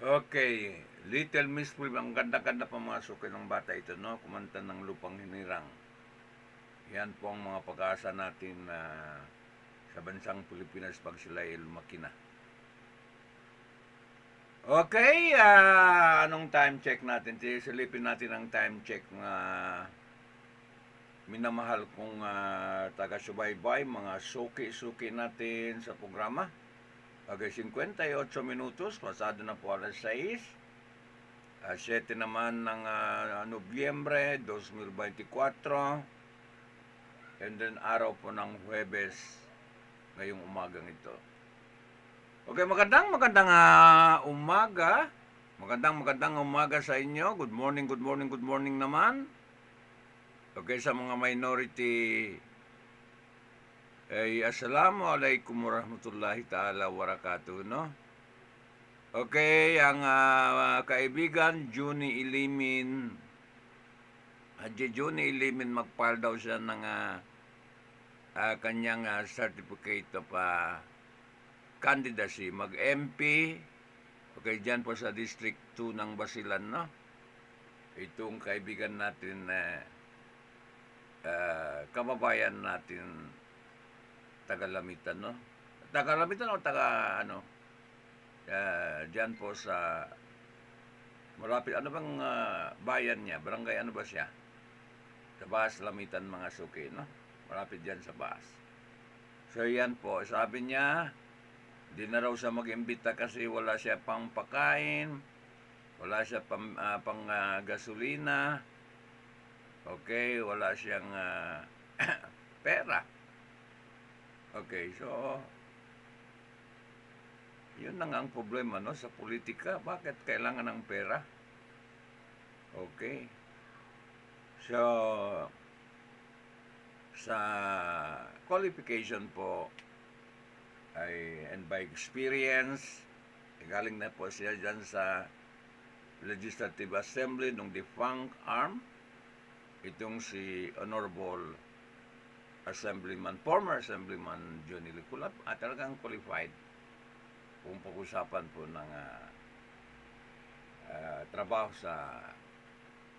Okay, Little Miss Will, ang ganda-ganda pumasok ng bata ito, no? Kumanta ng Lupang Hinirang. Yan po ang mga pag-asa natin na sa bansang Pilipinas pag sila ay lumaki na. Okay, anong time check natin? Silipin natin ang time check na minamahal kong taga-subaybay, mga suki-suki natin sa programa. Okay, 58 minutos, pasado na po alas 6. 7 naman ng Nobyembre 2024. And then araw po ng Huwebes ngayong umagang ito. Okay, magandang umaga. Magandang umaga sa inyo. Good morning naman. Okay, sa mga minority, assalamualaikum warahmatullahi ta'ala wabarakatuh, no? Okay, ang kaibigan Juni Ilimin, Juni Ilimin, mag-file daw siya ng kanyang certificate of candidacy, mag-MP. Okay, dyan po sa District 2 ng Basilan, no? Itong kaibigan natin, kababayan natin, Tagalamitan, no? Tagalamitan o dyan po sa malapit, ano bang bayan niya? Barangay ano ba siya? Sa Baas, Lamitan, mga suki, no? Malapit dyan sa Baas. So yan po, sabi niya, di na raw siya mag-imbita kasi wala siya pang pakain, wala siya pang gasolina, okay, wala siyang pera. Okay, so yun na nga ang problema, no, sa politika. Bakit kailangan ng pera? Okay. So, sa qualification po, and by experience, galing na po siya dyan sa Legislative Assembly nung defunct arm. Itong si Honorable former Assemblyman Johnny Liculap, talagang qualified kung pag-usapan po ng trabaho sa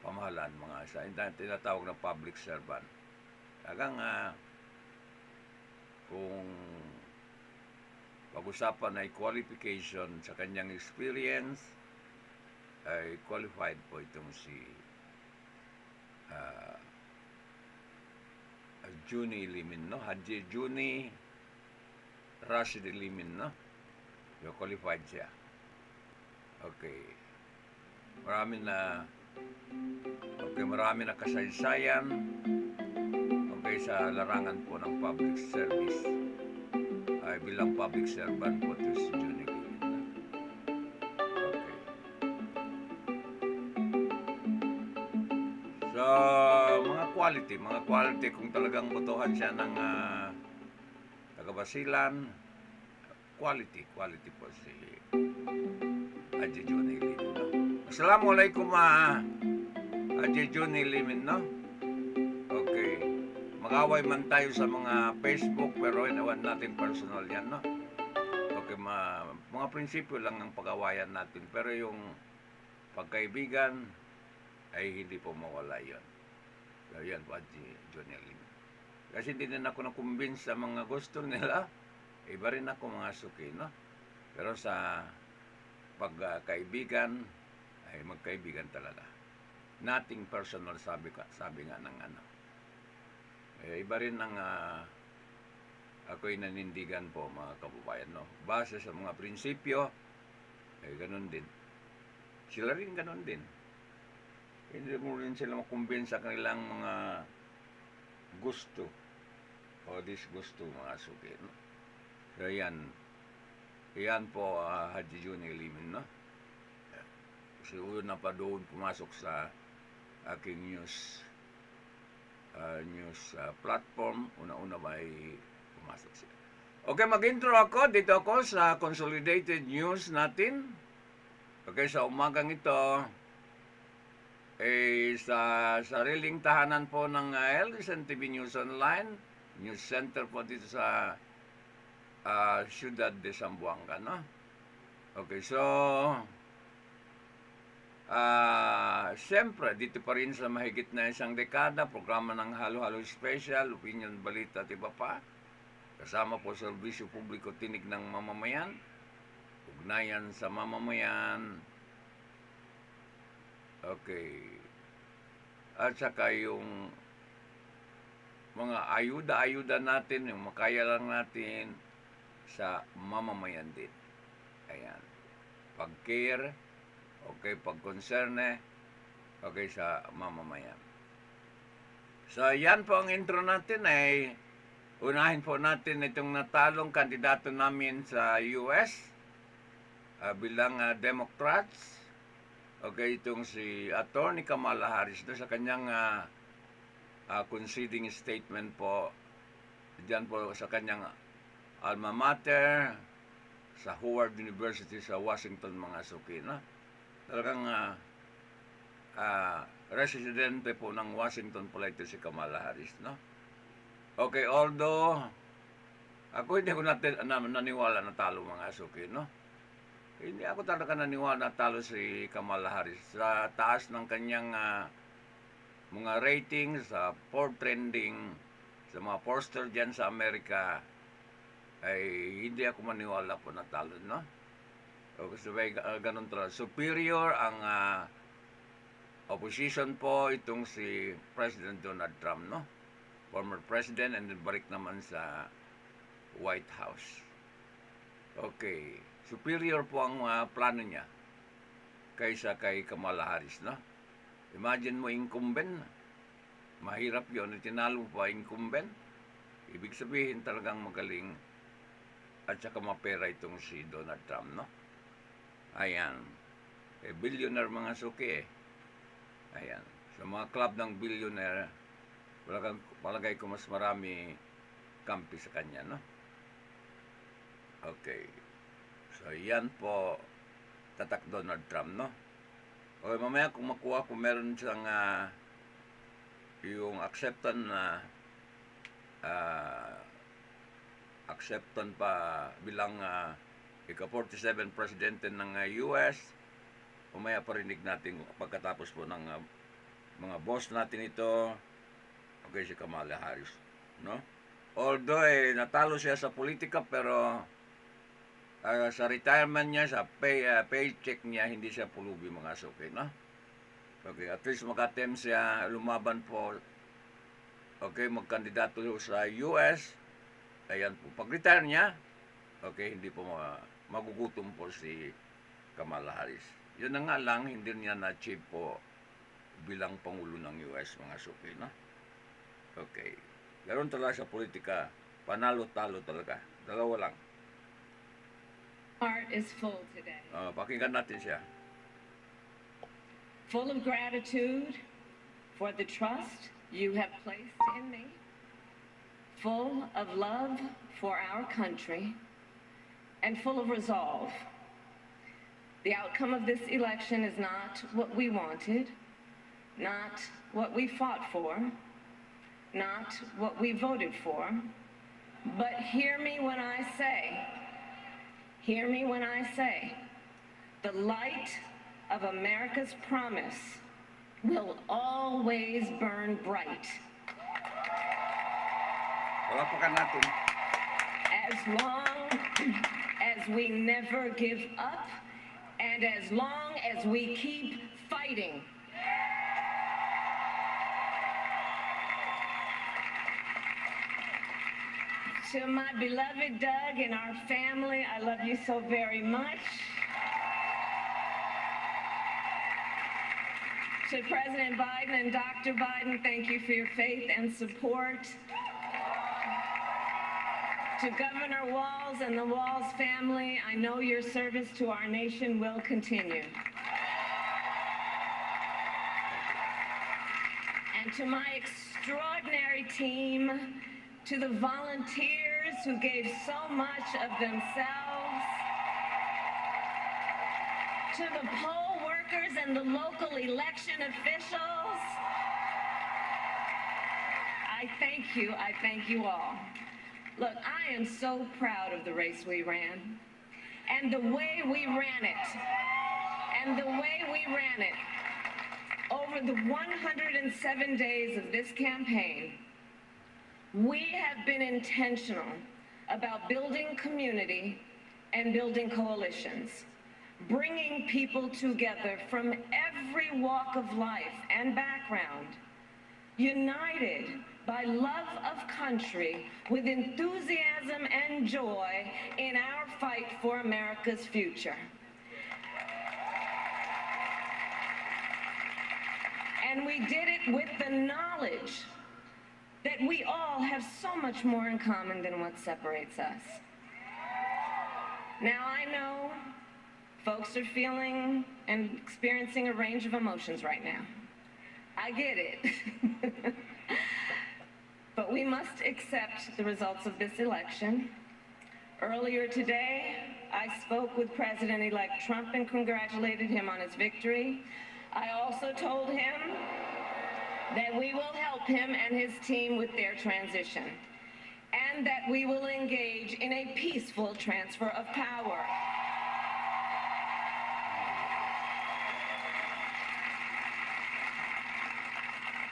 pamahalaan, sa tinatawag na public servant. Talagang kung pag-usapan ay qualification sa kanyang experience, ay qualified po itong si Juni Limin, no? Haji Juni Rashid Limin, no? Yung qualified siya. Okay. Marami na kasaysayan. Okay, sa larangan po ng public service. Ay bilang public servant po ito si Juni Limin, no? Okay. So, mga quality kung talagang botohan siya ng taga-Basilan, quality po si Haji Juni Limin, no? Assalamualaikum Haji Juni Limin, no? Okay. Mag-away man tayo sa mga Facebook, pero inawan natin personal yan, no? Okay, mga prinsipyo lang ang pag-awayan natin, pero yung pagkaibigan ay hindi po mawala yun. So yan po, Haji Juni Limin. Kasi hindi na ako na-convince sa mga gusto nila. Iba rin ako, mga suki, no? Pero sa pagkaibigan, ay magkaibigan talaga. Nothing personal, sabi nga ng iba rin ang ako'y nanindigan po, mga kababayan, no? Base sa mga prinsipyo, ay ganun din. Sila rin ganun din. Hindi mo rin sila makumbinsa sa kanilang mga gusto o disgusto, mga suki, no? So yan po, Haji Juni Limin, no? Kasi una pa doon pumasok sa aking news platform, una ba ay pumasok siya. Okay, mag-intro ako. Dito ako sa consolidated news natin. Okay, sa umagang ito, sa sariling tahanan po ng ADLSN TV News Online, news center po dito sa Ciudad de Zamboanga, no? Okay, so Siyempre, dito pa rin sa mahigit na isang dekada, programa ng Halo-Halo Special, Opinion, Balita at iba pa. Kasama po serbisyo publiko tinig ng mamamayan, ugnayan sa mamamayan, okay, at saka yung mga ayuda-ayuda natin, yung makaya lang natin sa mamamayan din. Ayan. Pag-care, okay, pag-concerne, okay, sa mamamayan. So, yan po ang intro natin ay unahin po natin itong natalong kandidato namin sa US bilang Democrats. Okay, itong si Attorney Kamala Harris doon sa kanyang conceding statement po diyan po sa kanyang alma mater sa Howard University sa Washington, mga suki, no? Talagang residente po ng Washington pala ito si Kamala Harris, no? Okay, although ako hindi ko naniwala na talo, mga suki, no? Hindi ako talaga naniwala na talo si Kamala Harris sa taas ng kanyang mga ratings sa trending sa mga poster dyan sa Amerika, ay hindi ako maniwala po na talo, no? O kasi ganun talaga. Superior ang opposition po itong si President Donald Trump, no? Former President, and then balik naman sa White House. Okay. Superior po ang plano niya kaysa kay Kamala Harris, no? Imagine mo incumbent, mahirap yun, tinalo pa incumbent. Ibig sabihin talagang magaling at saka mapera itong si Donald Trump, no? Ayan. Billionaire, mga suki, Ayan. Sa mga club ng billionaire, palagay ko mas marami kampi sa kanya, no? Okay. So, yan po, tatak Donald Trump, no? Okay, mamaya kung makuha ko, meron siyang yung acceptance na acceptance pa bilang ika-47 presidente ng US. Mamaya parinig natin pagkatapos po ng mga boss natin ito, okay, si Kamala Harris, no? Although natalo siya sa politika, pero sa retirement niya, sa paycheck niya, hindi siya pulubi, mga suki, no? Okay, at least makatem siya, lumaban po, okay, magkandidato sa US. Ayan po, pag-retire niya, okay, hindi po magugutom po si Kamala Harris. Yun na nga lang, hindi niya na-achieve po bilang Pangulo ng US, mga suki, no? Okay, garon talaga sa politika, panalo-talo talaga, dalawa lang. Heart is full today. Pakinggan natin siya. Full of gratitude for the trust you have placed in me. Full of love for our country. And full of resolve. The outcome of this election is not what we wanted, not what we fought for, not what we voted for, but hear me when I say, the light of America's promise will always burn bright. Palapakan natin. As long as we never give up, and as long as we keep fighting. To my beloved Doug and our family, I love you so very much. To President Biden and Dr. Biden, thank you for your faith and support. To Governor Walz and the Walz family, I know your service to our nation will continue. And to my extraordinary team, to the volunteers who gave so much of themselves, to the poll workers and the local election officials, I thank you all. Look, I am so proud of the race we ran and the way we ran it And the way we ran it, over the 107 days of this campaign, we have been intentional about building community and building coalitions, bringing people together from every walk of life and background, united by love of country with enthusiasm and joy in our fight for America's future. And we did it with the knowledge that we all have so much more in common than what separates us. Now, I know folks are feeling and experiencing a range of emotions right now. I get it. But we must accept the results of this election. Earlier today, I spoke with President-elect Trump and congratulated him on his victory. I also told him that we will help him and his team with their transition, and that we will engage in a peaceful transfer of power.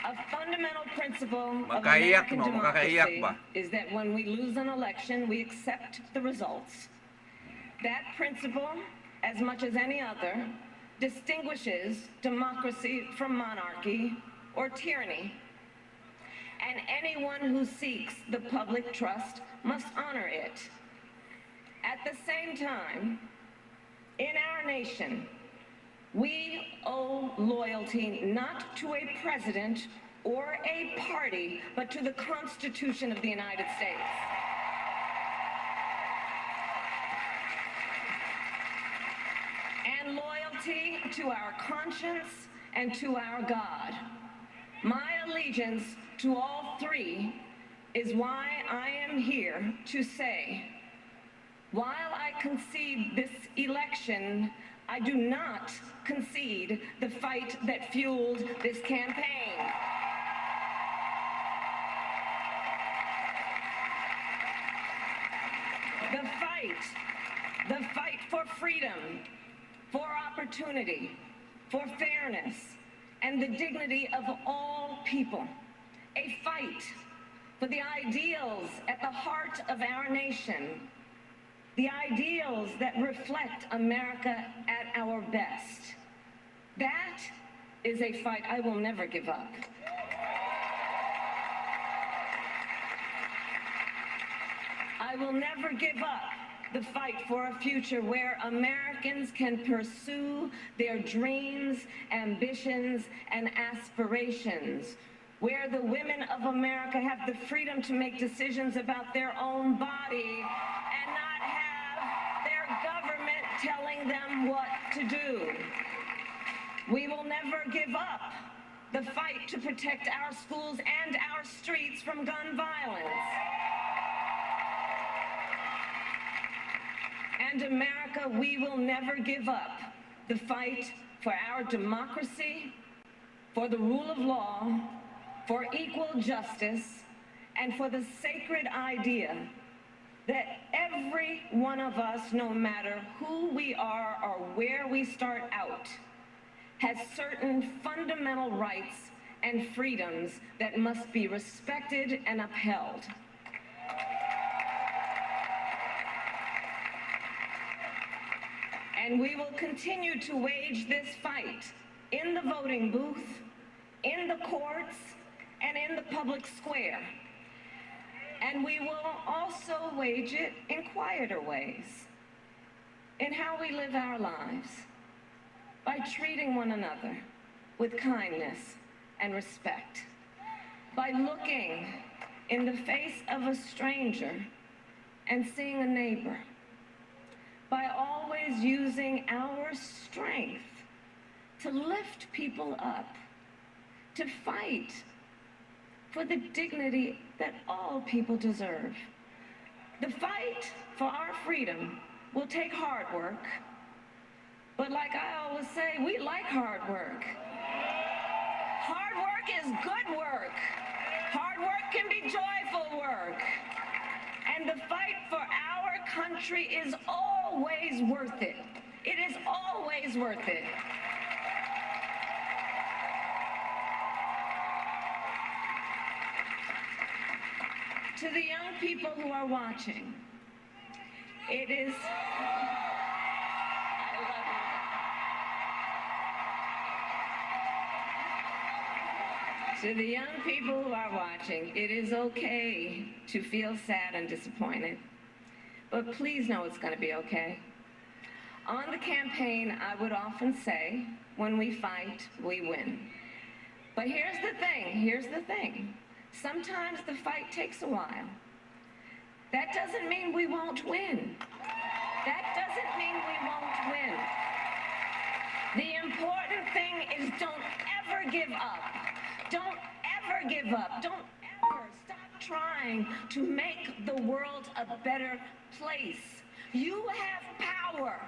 A fundamental principle of American democracy is that when we lose an election, we accept the results. That principle, as much as any other, distinguishes democracy from monarchy or tyranny. And anyone who seeks the public trust must honor it. At the same time, in our nation, we owe loyalty not to a president or a party, but to the Constitution of the United States. And loyalty to our conscience and to our God. My allegiance to all three is why I am here to say, while I concede this election, I do not concede the fight that fueled this campaign. The fight for freedom, for opportunity, for fairness, and the dignity of all people. A fight for the ideals at the heart of our nation, the ideals that reflect America at our best. That is a fight I will never give up. I will never give up the fight for a future where Americans can pursue their dreams, ambitions, and aspirations, where the women of America have the freedom to make decisions about their own body and not have their government telling them what to do. We will never give up the fight to protect our schools and our streets from gun violence. And America, we will never give up the fight for our democracy, for the rule of law, for equal justice, and for the sacred idea that every one of us, no matter who we are or where we start out, has certain fundamental rights and freedoms that must be respected and upheld. And we will continue to wage this fight in the voting booth, in the courts, and in the public square. And we will also wage it in quieter ways, in how we live our lives, by treating one another with kindness and respect, by looking in the face of a stranger and seeing a neighbor, by always using our strength to lift people up, to fight for the dignity that all people deserve. The fight for our freedom will take hard work, but like I always say, we like hard work. Hard work is good work. Hard work can be joyful work. And the fight for our country is always worth it. It is always worth it. To the young people who are watching, it is... I love you. To the young people who are watching, it is okay to feel sad and disappointed, but please know it's going to be okay. On the campaign, I would often say, when we fight, we win. But here's the thing. Sometimes the fight takes a while. That doesn't mean we won't win. That doesn't mean we won't win. The important thing is don't ever give up. Don't ever give up. Don't ever stop trying to make the world a better place. You have power.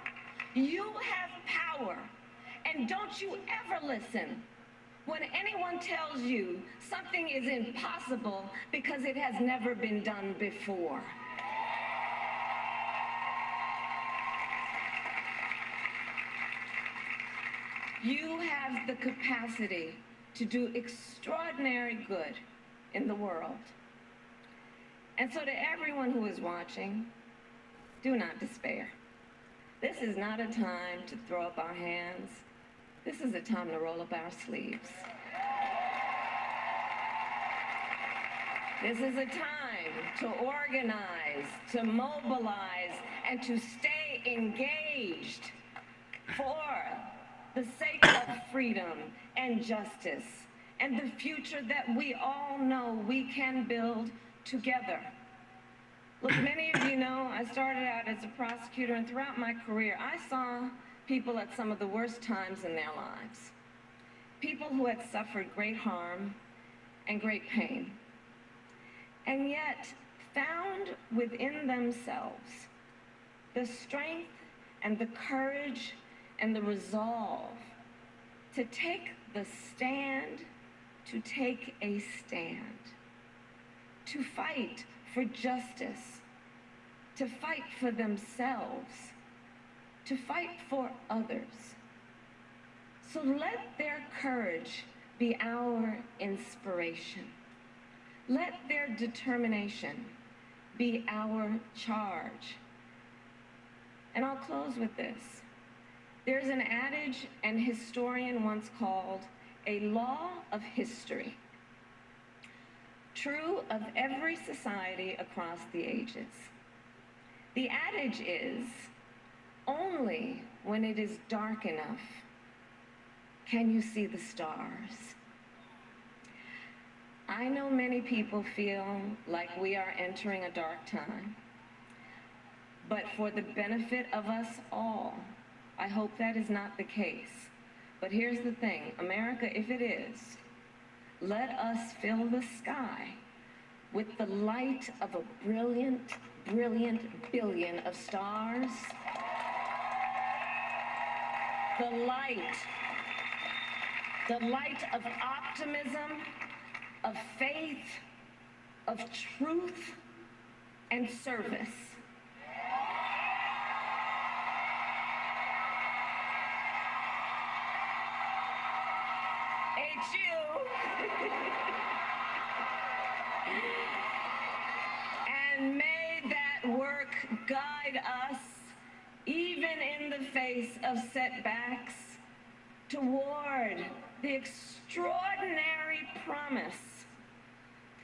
You have power. And don't you ever listen when anyone tells you something is impossible because it has never been done before. You have the capacity to do extraordinary good in the world. And so to everyone who is watching, do not despair. This is not a time to throw up our hands. This is a time to roll up our sleeves. This is a time to organize, to mobilize, and to stay engaged for the sake of freedom and justice and the future that we all know we can build together. Look, many of you know I started out as a prosecutor, and throughout my career, I saw people at some of the worst times in their lives. People who had suffered great harm and great pain, and yet found within themselves the strength and the courage and the resolve to take the stand, to take a stand, to fight for justice, to fight for themselves, to fight for others. So let their courage be our inspiration. Let their determination be our charge. And I'll close with this. There's an adage an historian once called a law of history, true of every society across the ages. The adage is, only when it is dark enough can you see the stars. I know many people feel like we are entering a dark time, but for the benefit of us all, I hope that is not the case. But here's the thing, America, if it is, let us fill the sky with the light of a brilliant, brilliant billion of stars. The light of optimism, of faith, of truth, and service. It's you. And may that work guide us, even in the face of setbacks, toward the extraordinary promise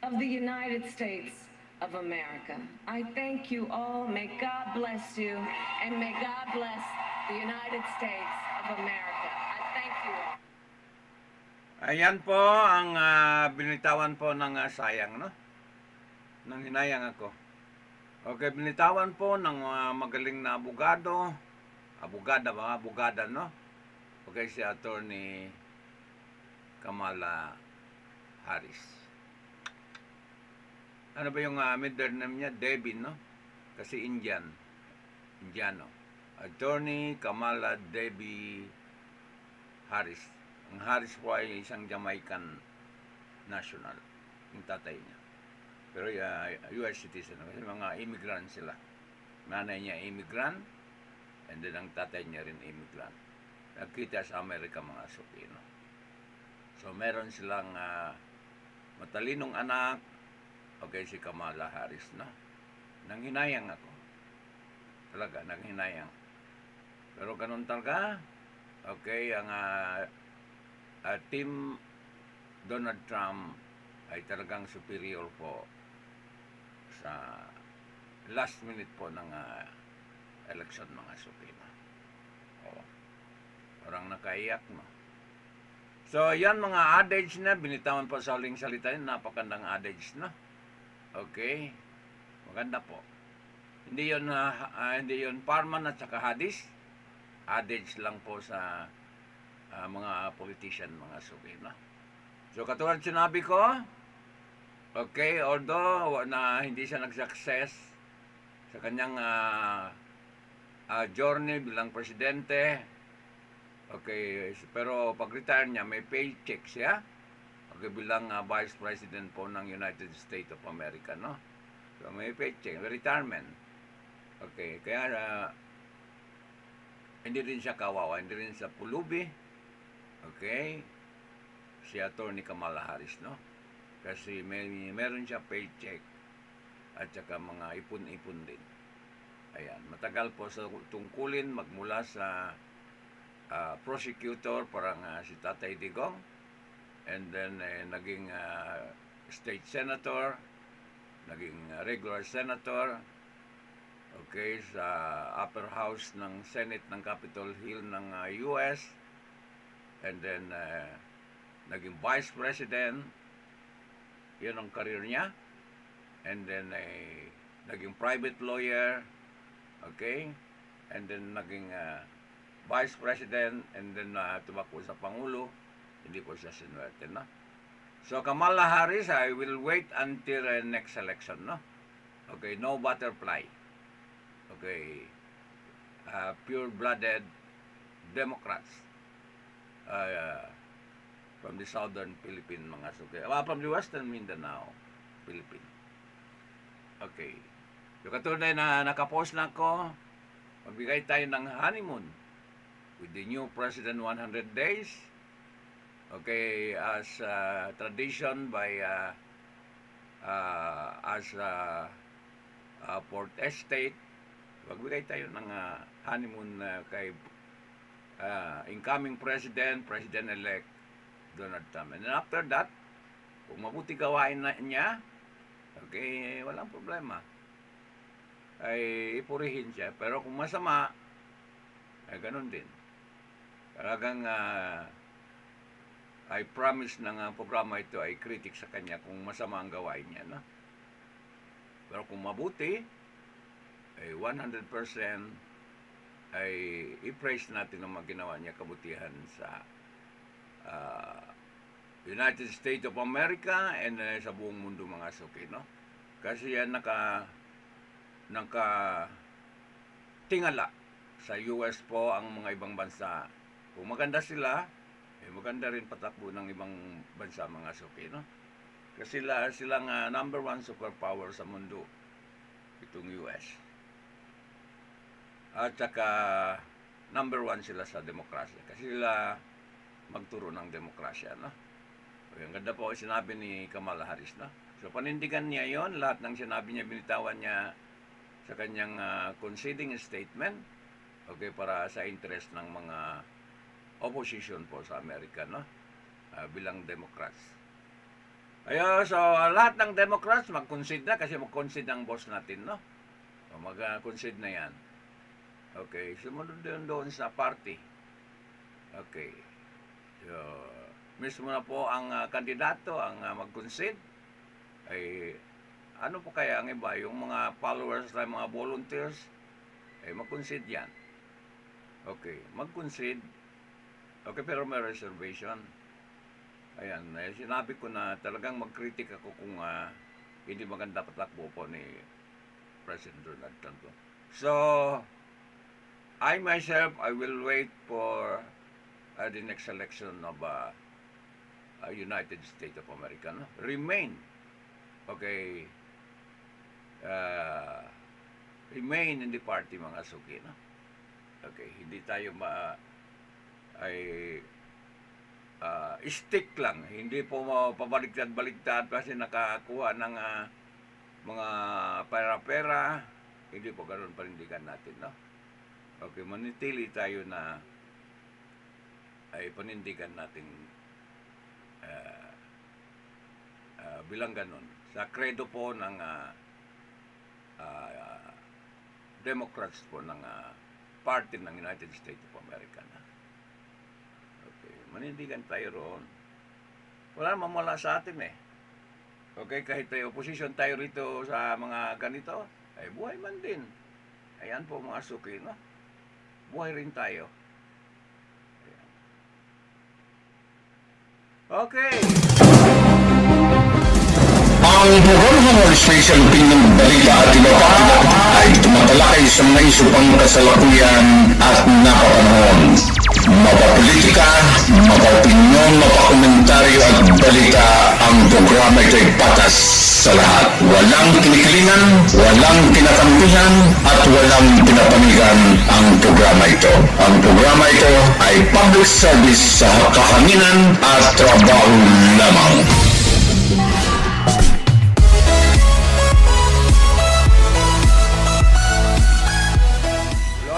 of the United States of America. I thank you all. May God bless you, and may God bless the United States of America. I thank you all. Ayan po ang binitawan po ng sayang, no? Nang hinayang ako. Okay, binitawan po ng magaling na abogada, no? Okay, si Attorney Kamala Harris. Ano ba yung middle name niya? Debbie, no? Kasi Indiano. Attorney Kamala Debbie Harris. Ang Harris po ay isang Jamaican national, yung tatay niya. Pero US citizen, kasi mga immigrant sila. Nanay niya immigrant, And then ang tatay niya rin immigrant. Nagkita sa Amerika mga suki, no? So meron silang matalinong anak. Okay, si Kamala Harris, no? Nanghinayang ako. Talaga, nanghinayang. Pero ganun talaga. Okay, ang team Donald Trump ay talagang superior po sa last minute po ng election mga Suprema. Oh, orang nakaiyak, no? So, yan mga adage na, binitawan po sa huling salita yun, napakandang adage, no? Okay, maganda po. Hindi yun parman at saka hadis. Adage lang po sa mga politician, mga Suprema. So, katulad sinabi ko, okay, although na hindi siya nag-success sa kanyang journey bilang presidente, okay, pero pag-retire niya, may paycheck siya, okay, bilang vice president po ng United States of America, no? So, may paycheck, retirement. Okay, kaya hindi rin siya kawawa, hindi rin siya pulubi, okay, si Atty. Kamala Harris, no? Kasi meron siya paycheck at saka mga ipon-ipon din. Ayan, matagal po sa tungkulin magmula sa prosecutor, parang si Tatay Digong, and then naging state senator, naging regular senator, okay, sa upper house ng Senate ng Capitol Hill ng US, and then naging vice president. Yun ang career niya. And then naging private lawyer, okay, and then naging vice president, and then tumakbo sa Pangulo. Hindi po siya sinuwerte, no? So Kamala Harris, I will wait until next election, no? Okay, no butterfly. Okay, pure-blooded Democrats from the southern Philippines, mga suki. From the western Mindanao, Philippines. Okay. So katulad na nakapost na ako, magbigay tayo ng honeymoon with the new president 100 days. Okay, as tradition by Port Estate, magbigay tayo ng honeymoon kay incoming President-elect Donald Trump. And then after that, kung mabuti gawain na niya, okay, walang problema. Ay ipurihin siya. Pero kung masama, ay ganun din. Talagang I promise ng programa ito ay critic sa kanya kung masama ang gawain niya, no? Pero kung mabuti, ay 100% ay i-praise natin ang mga ginawa niya kabutihan sa United States of America and sa buong mundo, mga suki, no? Kasi yan tingala sa US po ang mga ibang bansa. Kung maganda sila, maganda rin patakbo ng ibang bansa, mga suki, no? Kasi silang number one superpower sa mundo, itong US. At saka number one sila sa demokrasya. Kasi sila magturo ng demokrasya, no? Ang ganda po sinabi ni Kamala Harris, no? So panindigan niya yon, lahat ng sinabi niya, binitawan niya sa kanyang conceding statement, okay, para sa interest ng mga opposition po sa Amerika, no? Bilang Democrats. So lahat ng Democrats mag-concede na, kasi mag-concede ang boss natin, no? So, mag-concede na yan. Okay, sumunod din doon sa party. Okay. So, mismo na po ang kandidato ang mag-concede. Ay ano po kaya ang iba, yung mga followers na mga volunteers, ay mag-concede yan. Okay, mag-concede. Okay, pero may reservation. Ayan, sinabi ko na talagang mag-critic ako kung hindi maganda patakbo po ni President Donald Trump. So, I myself, I will wait for the next election of United States of America, no? Remain, okay, remain in the party, mga suki, no? Okay, hindi tayo ay stick lang, hindi po pabaliktad-baliktad kasi nakakuha ng mga pera-pera, hindi po ganoon panindigan natin, no? Okay, manitili tayo na ay panindigan natin bilang ganon. Sa kredo po ng Democrats po ng party ng United States of America na. Okay, manindigan tayo roon. Wala namang mawala sa atin eh. Okay, kahit tayo opposition tayo rito sa mga ganito, ay buhay man din. Ayan po mga suki, no? Buhay rin tayo. Ayan. Okay. Ang Horror Special Opinion Balita at iba pa ay tumatalakay sa mga isu pang kasalukuyan at napapanahon. Mapapolitika, mapaopinyon, mapakomentaryo at balita, ang programa ito ay patas sa lahat. Walang kinikilingan, walang kinakampihan, at walang pinapanigan ang programa ito. Ang programa ito ay public service sa kahanginan at trabaho lamang.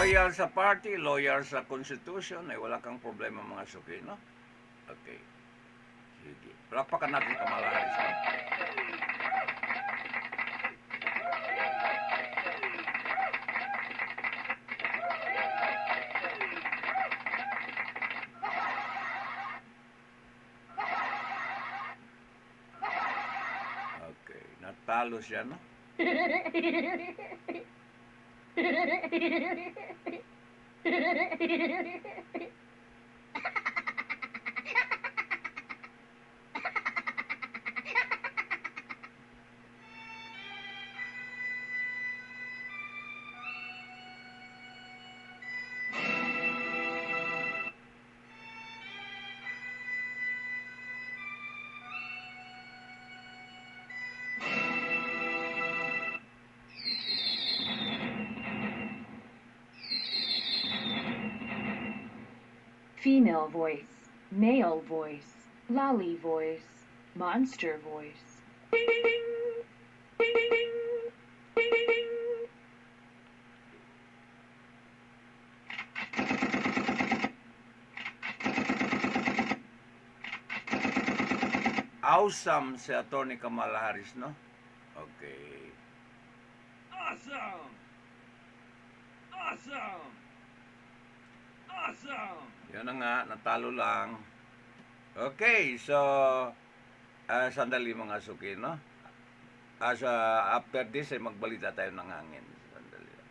Loyal sa party, loyal sa constitution, ay wala kang problema mga suki, no? Okay. Sige. Palakpakan natin Kamala Harris, no? Okay. Natalo siya, no? Female voice, male voice, lolly voice, monster voice. Awesome si Atty. Kamala Harris, no? Okay. Awesome! Awesome! Awesome! Yun na nga, natalo lang. Okay, so sandali mga suki, no? After this, ay magbalita tayo ng hangin. Sandali lang.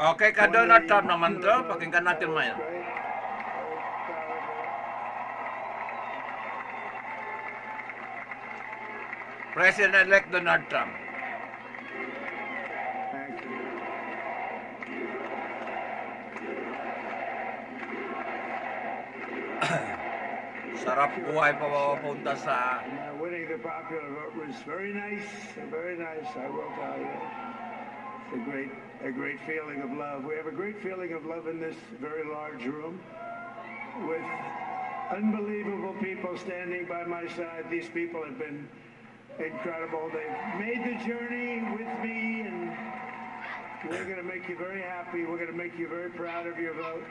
Okay, ka Donald Trump naman to. Pakinggan natin mo yan. President-elect Donald Trump. Thank you. Sarap buhay pa mapunta sa... Winning the popular vote was very nice, very nice, I will tell you. It's a great feeling of love. We have a great feeling of love in this very large room with unbelievable people standing by my side. These people have been incredible. They've made the journey with me, and we're going to make you very happy. We're going to make you very proud of your vote.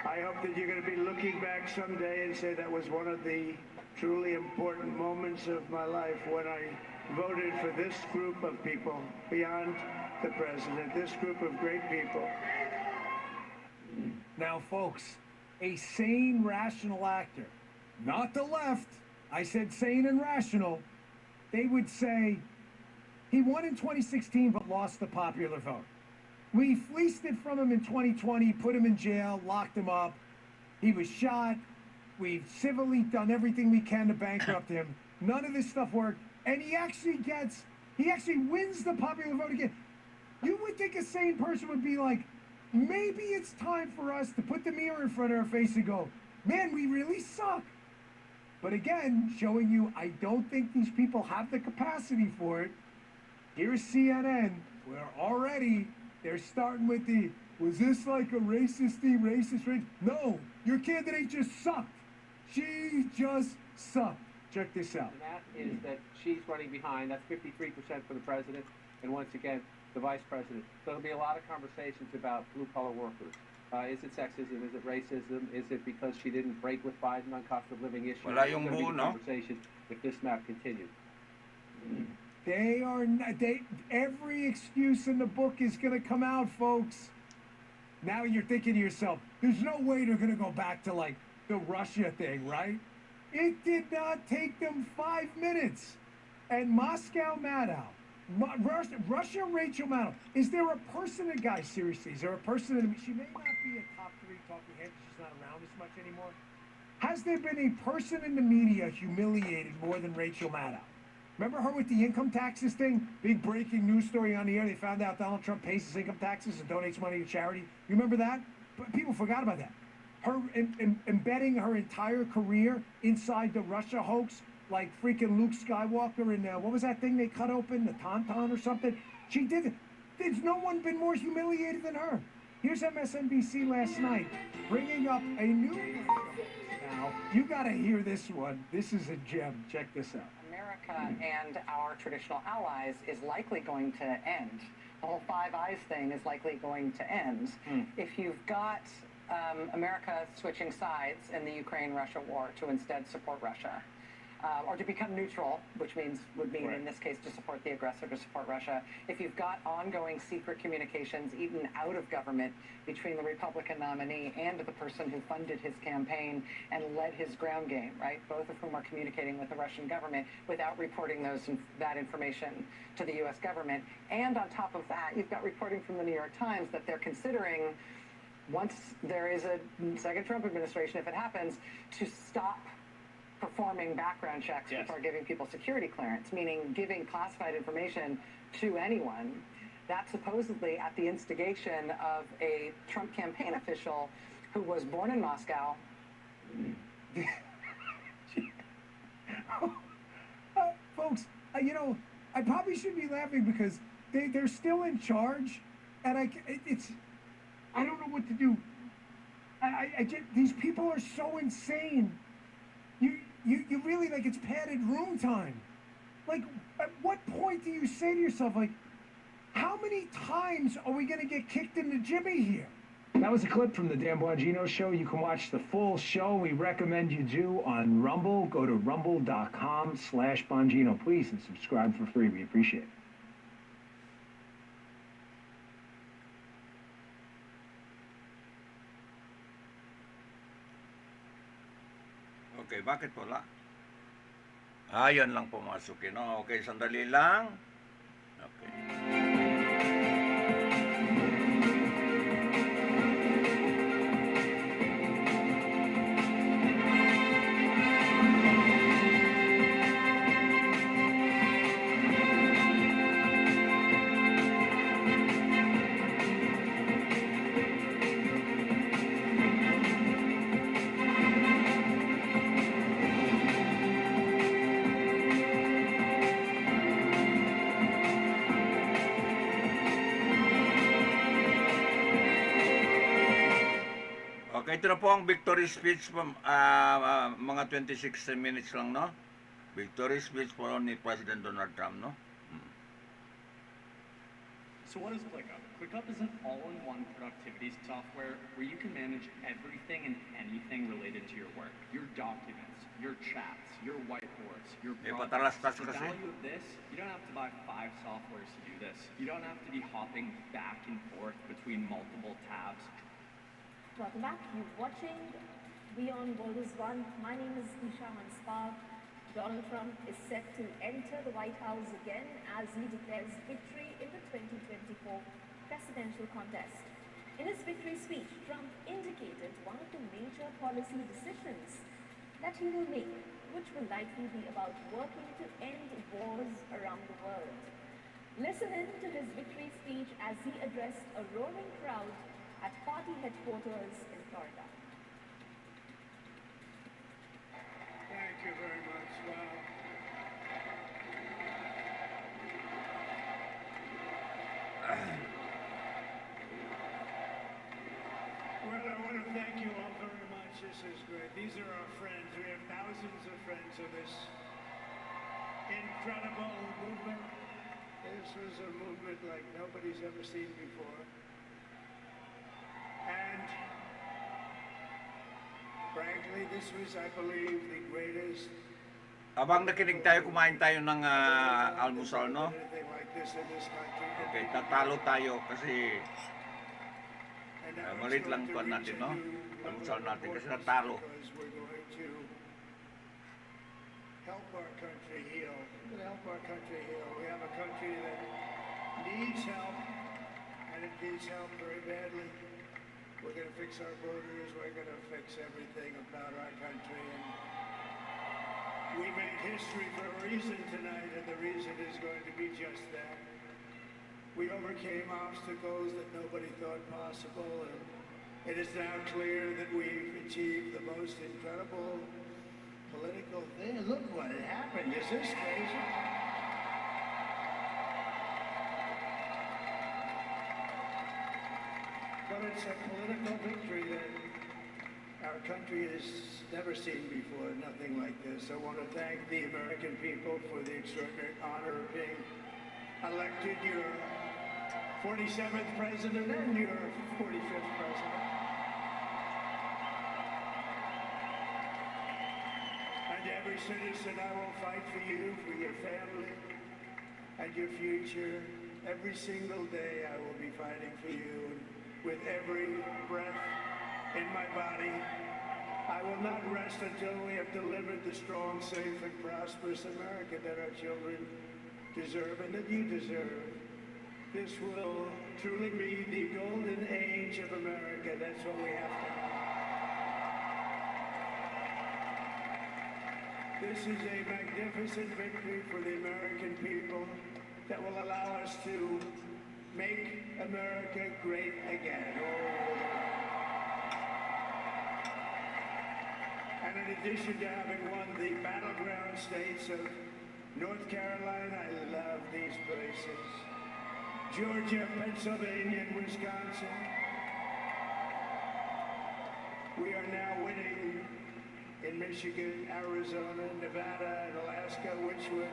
I hope that you're going to be looking back someday and say that was one of the truly important moments of my life when I voted for this group of people beyond the president, this group of great people. Now, folks, a sane, rational actor, not the left, I said sane and rational, they would say he won in 2016 but lost the popular vote. We fleeced it from him in 2020, put him in jail, locked him up. He was shot. We've civilly done everything we can to bankrupt him. None of this stuff worked. And he actually wins the popular vote again. You would think a sane person would be like, maybe it's time for us to put the mirror in front of our face and go, man, we really suck. But again, showing you, I don't think these people have the capacity for it. Here's CNN, where already they're starting with the, was this like a racist? No, your candidate just sucked. She just sucked. Check this out. And that is that she's running behind. That's 53% for the president, and once again, the vice president. So there'll be a lot of conversations about blue-collar workers. Is it sexism? Is it racism? Is it because she didn't break with Biden on cost of living issues? Wala yung There's gonna be buo, no? conversation if this map continues. They are not, every excuse in the book is going to come out, folks. Now you're thinking to yourself, there's no way they're going to go back to like the Russia thing, right? It did not take them 5 minutes. And Moscow Maddow, Russia Rachel Maddow, is there a person, and guys, seriously, is there a person, in she may not be a top 3 talking head, she's not around as much anymore. Has there been a person in the media humiliated more than Rachel Maddow? Remember her with the income taxes thing? Big breaking news story on the air. They found out Donald Trump pays his income taxes and donates money to charity. You remember that? But people forgot about that. Her embedding her entire career inside the Russia hoax, like freaking Luke Skywalker in, what was that thing they cut open? The Tauntaun or something? She did it. There's no one been more humiliated than her. Here's MSNBC last night bringing up a new... Now, you got to hear this one. This is a gem. Check this out. America and our traditional allies is likely going to end. The whole Five Eyes thing is likely going to end. If you've got America switching sides in the Ukraine-Russia war to instead support Russia, or to become neutral, which would mean in this case to support the aggressor, to support Russia. If you've got ongoing secret communications even out of government between the Republican nominee and the person who funded his campaign and led his ground game, right? Both of whom are communicating with the Russian government without reporting that information to the U.S. government. And on top of that, you've got reporting from the New York Times that they're considering, once there is a second Trump administration, if it happens, to stop performing background checks before giving people security clearance, meaning giving classified information to anyone. That's supposedly at the instigation of a Trump campaign official who was born in Moscow. Folks, you know, I probably should be laughing because they're still in charge, and I don't know what to do. These people are so insane. You really, like, it's padded room time. Like, at what point do you say to yourself, like, how many times are we going to get kicked in the jimmy here? That was a clip from the Dan Bongino Show. You can watch the full show. We recommend you do on Rumble. Go to rumble.com/Bongino, please, and subscribe for free. We appreciate it. Okay, bakit wala? Yan lang pumasukin. Okay, sandali lang. Okay. ito na po ang victory speech, mga 26 minutes lang, no? Victory speech po ni President Donald Trump, no? So what is ClickUp? ClickUp is an all-in-one productivity software where you can manage everything and anything related to your work. Your documents, your chats, your whiteboards, your projects. The value of this, you don't have to buy 5 softwares to do this. You don't have to be hopping back and forth between multiple tabs. Welcome back. You're watching Beyond Borders 1. My name is Isha Hanspark. Donald Trump is set to enter the White House again as he declares victory in the 2024 presidential contest. In his victory speech, Trump indicated one of the major policy decisions that he will make, which will likely be about working to end wars around the world. Listen in to his victory speech as he addressed a roaring crowd at party headquarters in Florida. Thank you very much. Wow. Well, I want to thank you all very much. This is great. These are our friends. We have thousands of friends of this incredible movement. This was a movement like nobody's ever seen before. And frankly, this was, I believe, the greatest. Abang nakinig tayo, kumain tayo ng almusal, no? Okay, tatalo tayo kasi malit lang po natin, no? Almusal natin kasi natalo. Help our country heal. Help our country heal. We have a country that needs help, and it needs help very badly. We're going to fix our borders. We're going to fix everything about our country. And we made history for a reason tonight, and the reason is going to be just that. We overcame obstacles that nobody thought possible, and it is now clear that we've achieved the most incredible political thing. Look what had happened. Is this crazy? But it's a political victory that our country has never seen before, nothing like this. I want to thank the American people for the extraordinary honor of being elected your 47th president and your 45th president. And every citizen, I will fight for you, for your family, and your future. Every single day I will be fighting for you. With every breath in my body, I will not rest until we have delivered the strong, safe, and prosperous America that our children deserve and that you deserve. This will truly be the golden age of America. That's what we have to have. This is a magnificent victory for the American people that will allow us to make America great again. And in addition to having won the battleground states of North Carolina, I love these places, Georgia, Pennsylvania, and Wisconsin, we are now winning in Michigan, Arizona, Nevada, and Alaska, which would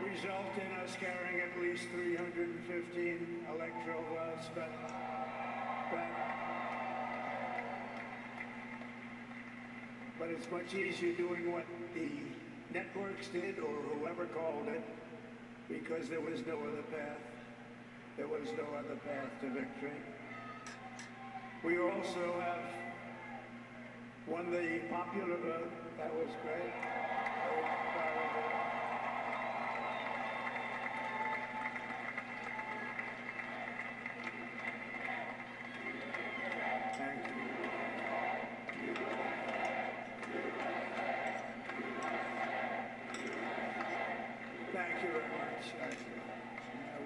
result in us carrying at least 315 electoral votes, but it's much easier doing what the networks did or whoever called it, because there was no other path. There was no other path to victory. We also have won the popular vote. That was great. Thank you very much.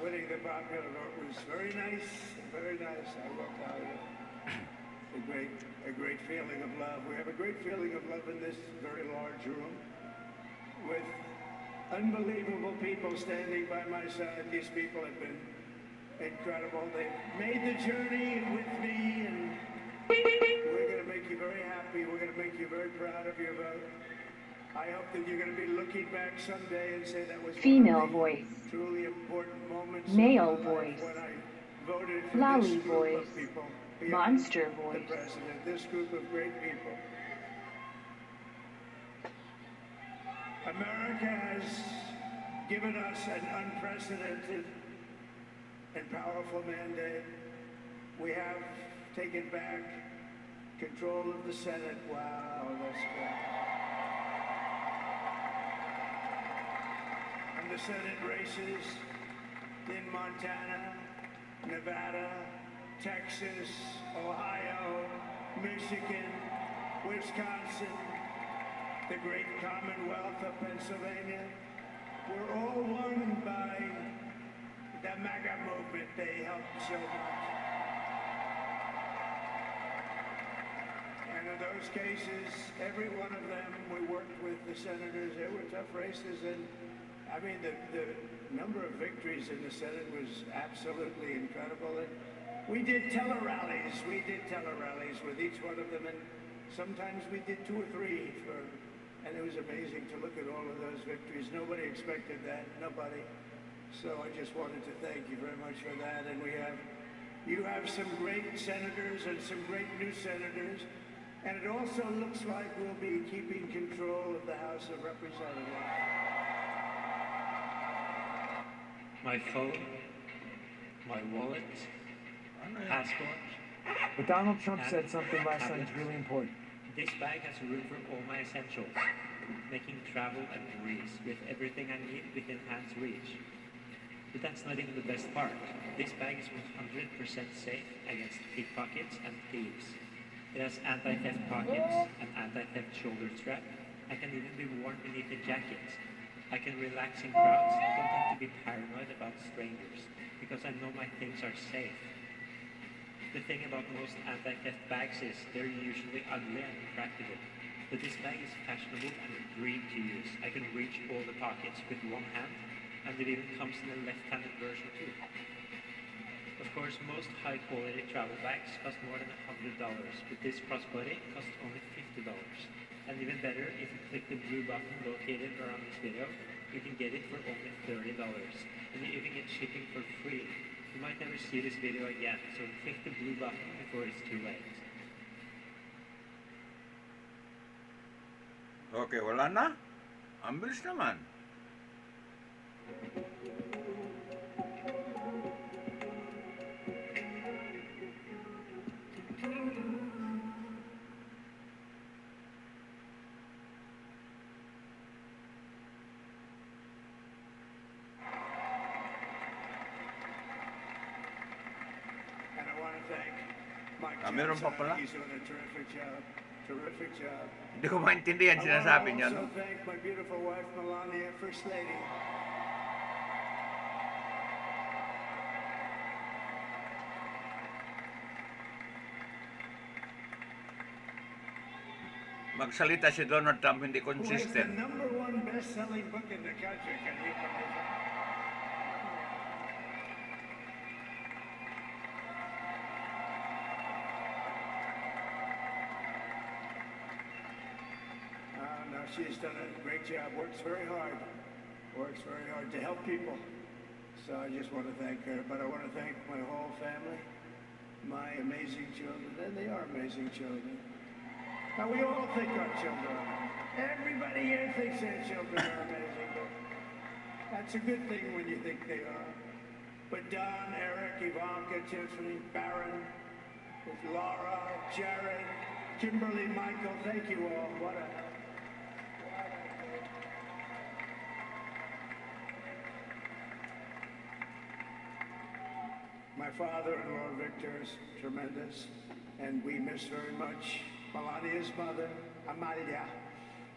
Winning the popular vote was very nice, very nice. I will tell you. A great feeling of love. We have a great feeling of love in this very large room with unbelievable people standing by my side. These people have been incredible. They've made the journey with me, and We're going to make you very happy. We're going to make you very proud of your vote. I hope that you're going to be looking back someday and say that was Female one of the voice. truly important moments Male of my life voice. when I voted for Lolly this group voice. of people. Monster The voice. president, this group of great people. America has given us an unprecedented and powerful mandate. We have taken back control of the Senate. Wow, that's good. And the Senate races in Montana, Nevada, Texas, Ohio, Michigan, Wisconsin, the great Commonwealth of Pennsylvania, were all won by the MAGA movement. They helped so much. And in those cases, every one of them, we worked with the senators. They were tough races, and I mean, the number of victories in the Senate was absolutely incredible. And we did tele-rallies. We did tele-rallies with each one of them, and sometimes we did 2 or 3 and it was amazing to look at all of those victories. Nobody expected that, nobody. So I just wanted to thank you very much for that. And you have some great senators and some great new senators. And it also looks like we'll be keeping control of the House of Representatives. My phone, my wallet, passport. But Donald Trump said something last night that's really important. This bag has room for all my essentials, making travel a breeze with everything I need within hand's reach. But that's not even the best part. This bag is 100% safe against pickpockets and thieves. It has anti-theft pockets, an anti-theft shoulder strap. I can even be worn beneath a jacket. I can relax in crowds. I don't have to be paranoid about strangers because I know my things are safe. The thing about most anti-theft bags is they're usually ugly and impractical. But this bag is fashionable and a dream to use. I can reach all the pockets with one hand, and it even comes in a left-handed version too. Of course, most high-quality travel bags cost more than $100, but this crossbody costs only $50. And even better, if you click the blue button located around this video, you can get it for only $30. And you even get shipping for free. You might never see this video again, so click the blue button before it's too late. Okay, wala na? Ang bilis naman. Meron pa pala. He's doing a terrific job. Terrific job. Hindi ko maintindihan sinasabi niya. I want to also thank my beautiful wife, Melania, First Lady. Magsalita si Donald Trump, hindi Who has the consistent. #1 best-selling book in the country. Can you believe that? No, she's done a great job, works very hard to help people. So I just want to thank her, but I want to thank my whole family, my amazing children, and they are amazing children. Now we all think our children are. Everybody here thinks their children are amazing, but that's a good thing when you think they are. But Don, Eric, Ivanka, Tiffany, Barron, Laura, Jared, Kimberly, Michael, thank you all. My father-in-law, Victor, is tremendous, and we miss very much Melania's mother, Amalia.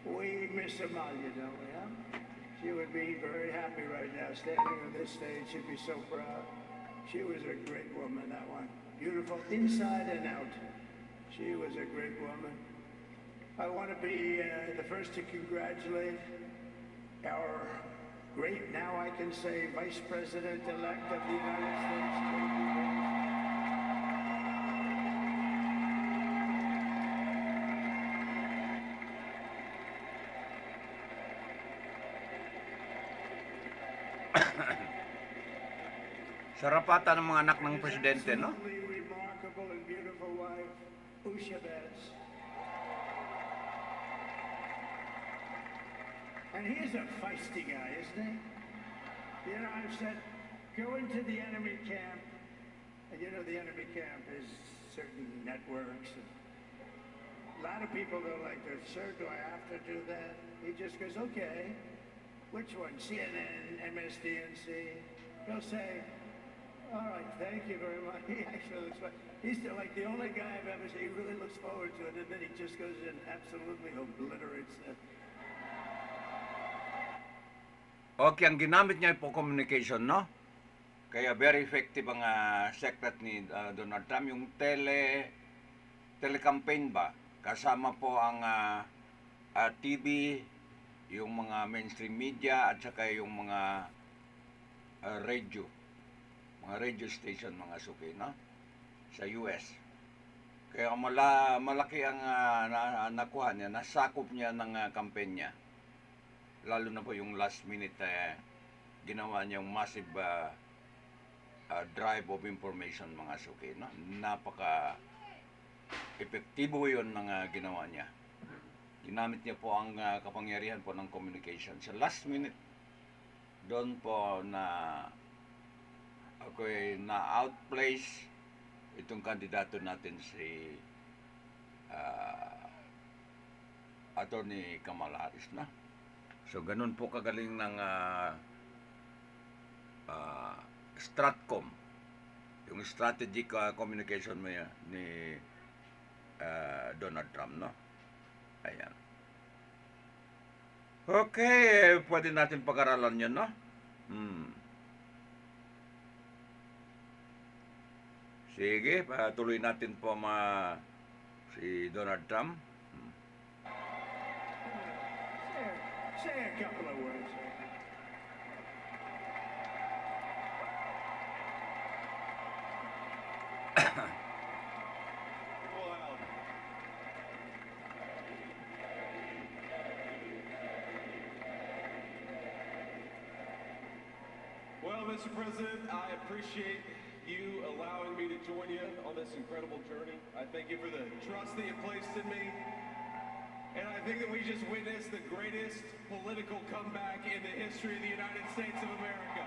We miss Amalia, don't we, huh? She would be very happy right now, standing on this stage. She'd be so proud. She was a great woman, that one. Beautiful inside and out. She was a great woman. I want to be the first to congratulate our great, now I can say, Vice President-elect of the United States. Sarapatan ng mga anak ng presidente, no? Absolutely remarkable and beautiful wife, Usha Betts. And he's a feisty guy, isn't he? You know, I've said, go into the enemy camp, and you know the enemy camp is certain networks. And a lot of people go like this, sir, do I have to do that? He just goes, okay. Which one? CNN, MSDNC? He'll say, all right, thank you very much. He actually looks like, he's still like the only guy I've ever seen. He really looks forward to it, and then he just goes in and absolutely obliterates it. Okay, ang ginamit niya po communication, no? Kaya very effective ang secret ni Donald Trump. Yung telecampaign ba? Kasama po ang TV, yung mga mainstream media, at saka yung mga radio. Mga radio station, mga suki, no? Sa US. Kaya malaki ang nakuha niya, nasakop niya ng campaign niya. Lalo na po yung last minute ginawa niyang massive drive of information, mga suki, no? Napaka epektibo yun ng ginawa niya. Ginamit niya po ang kapangyarihan po ng communication. Sa last minute, doon po na ako'y na-outplace itong kandidato natin si Attorney Kamala Harris, na. So, ganun po kagaling ng Stratcom, yung strategic communication ni Donald Trump, no? Ayan. Okay, pwede natin pag-aralan yun, no? Sige, patuloy natin po si Donald Trump. Say a couple of words. Well, Mr. President, I appreciate you allowing me to join you on this incredible journey. I thank you for the trust that you placed in me. And I think that we just witnessed the greatest political comeback in the history of the United States of America.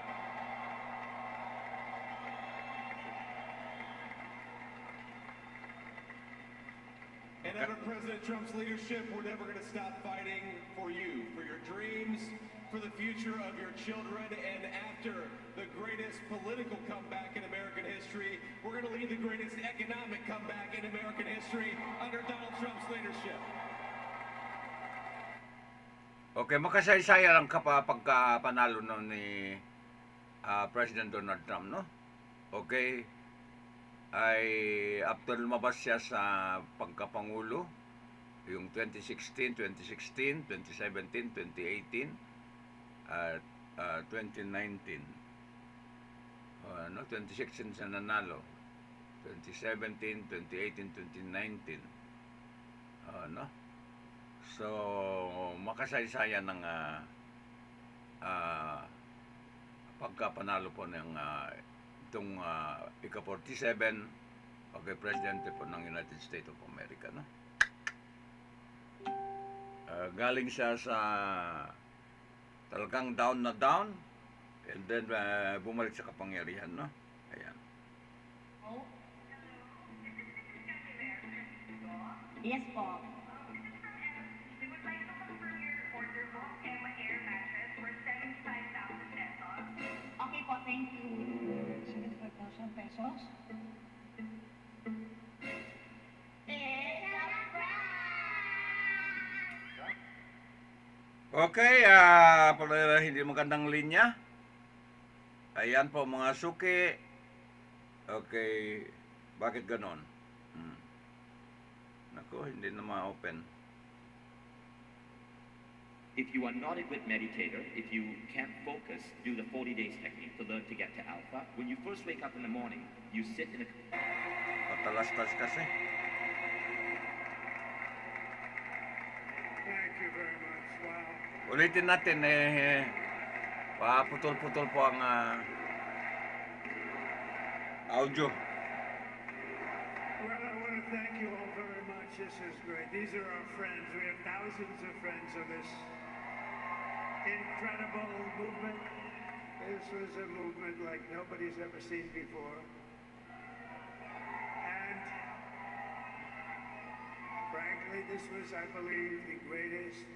And under President Trump's leadership, we're never going to stop fighting for you, for your dreams, for the future of your children. And after the greatest political comeback in American history, we're going to lead the greatest economic comeback in American history under Donald Trump's leadership. Okay, makasaysaya lang pagkapanalo ni President Donald Trump, no? Okay, ay after lumabas siya sa pagkapangulo, yung 2016, 2017, 2018, at 2019. 2016 siya nanalo, 2017, 2018, 2019. No? So, makasaysaya ng pagkapanalo po ng itong ika-47 pagka-presidente po ng United States of America, no? Galing siya sa talagang down na down, and then bumalik sa kapangyarihan, no? Ayan. Yes po. Okay po, thank you. 75,000 pesos? Okay, pala hindi magandang linya. Ayan po mga suki. Okay, bakit ganon? Naku, hindi na ma-open. If you are not a good meditator, if you can't focus, do the 40 days technique to learn to get to alpha. When you first wake up in the morning, you sit in a... Patalastas kasi. Thank you very much. Wow. Ulitin natin, Putol-putol po ang audio. Well, I want to thank you all very much. This is great. These are our friends. We have thousands of friends of this incredible movement. This was a movement like nobody's ever seen before. And frankly, this was, I believe, the greatest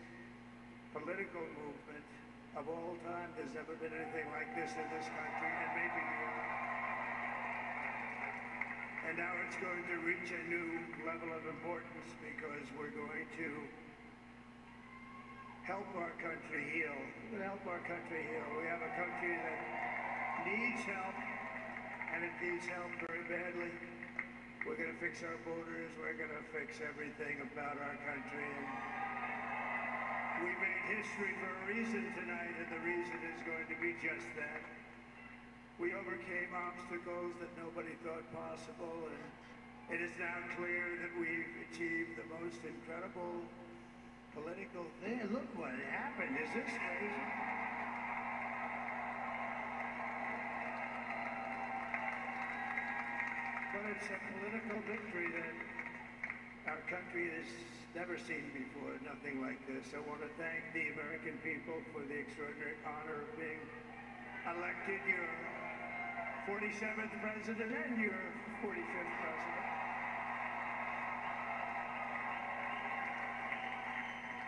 political movement of all time. There's never been anything like this in this country, and maybe beyond. And now it's going to reach a new level of importance because we're going to help our country heal. Help our country heal. We have a country that needs help, and it needs help very badly. We're going to fix our borders. We're going to fix everything about our country. And we made history for a reason tonight, and the reason is going to be just that. We overcame obstacles that nobody thought possible, and it is now clear that we've achieved the most incredible political thing. Look what happened. Is this crazy? But it's a political victory that our country has never seen before, nothing like this. I want to thank the American people for the extraordinary honor of being elected your 47th president and your 45th president.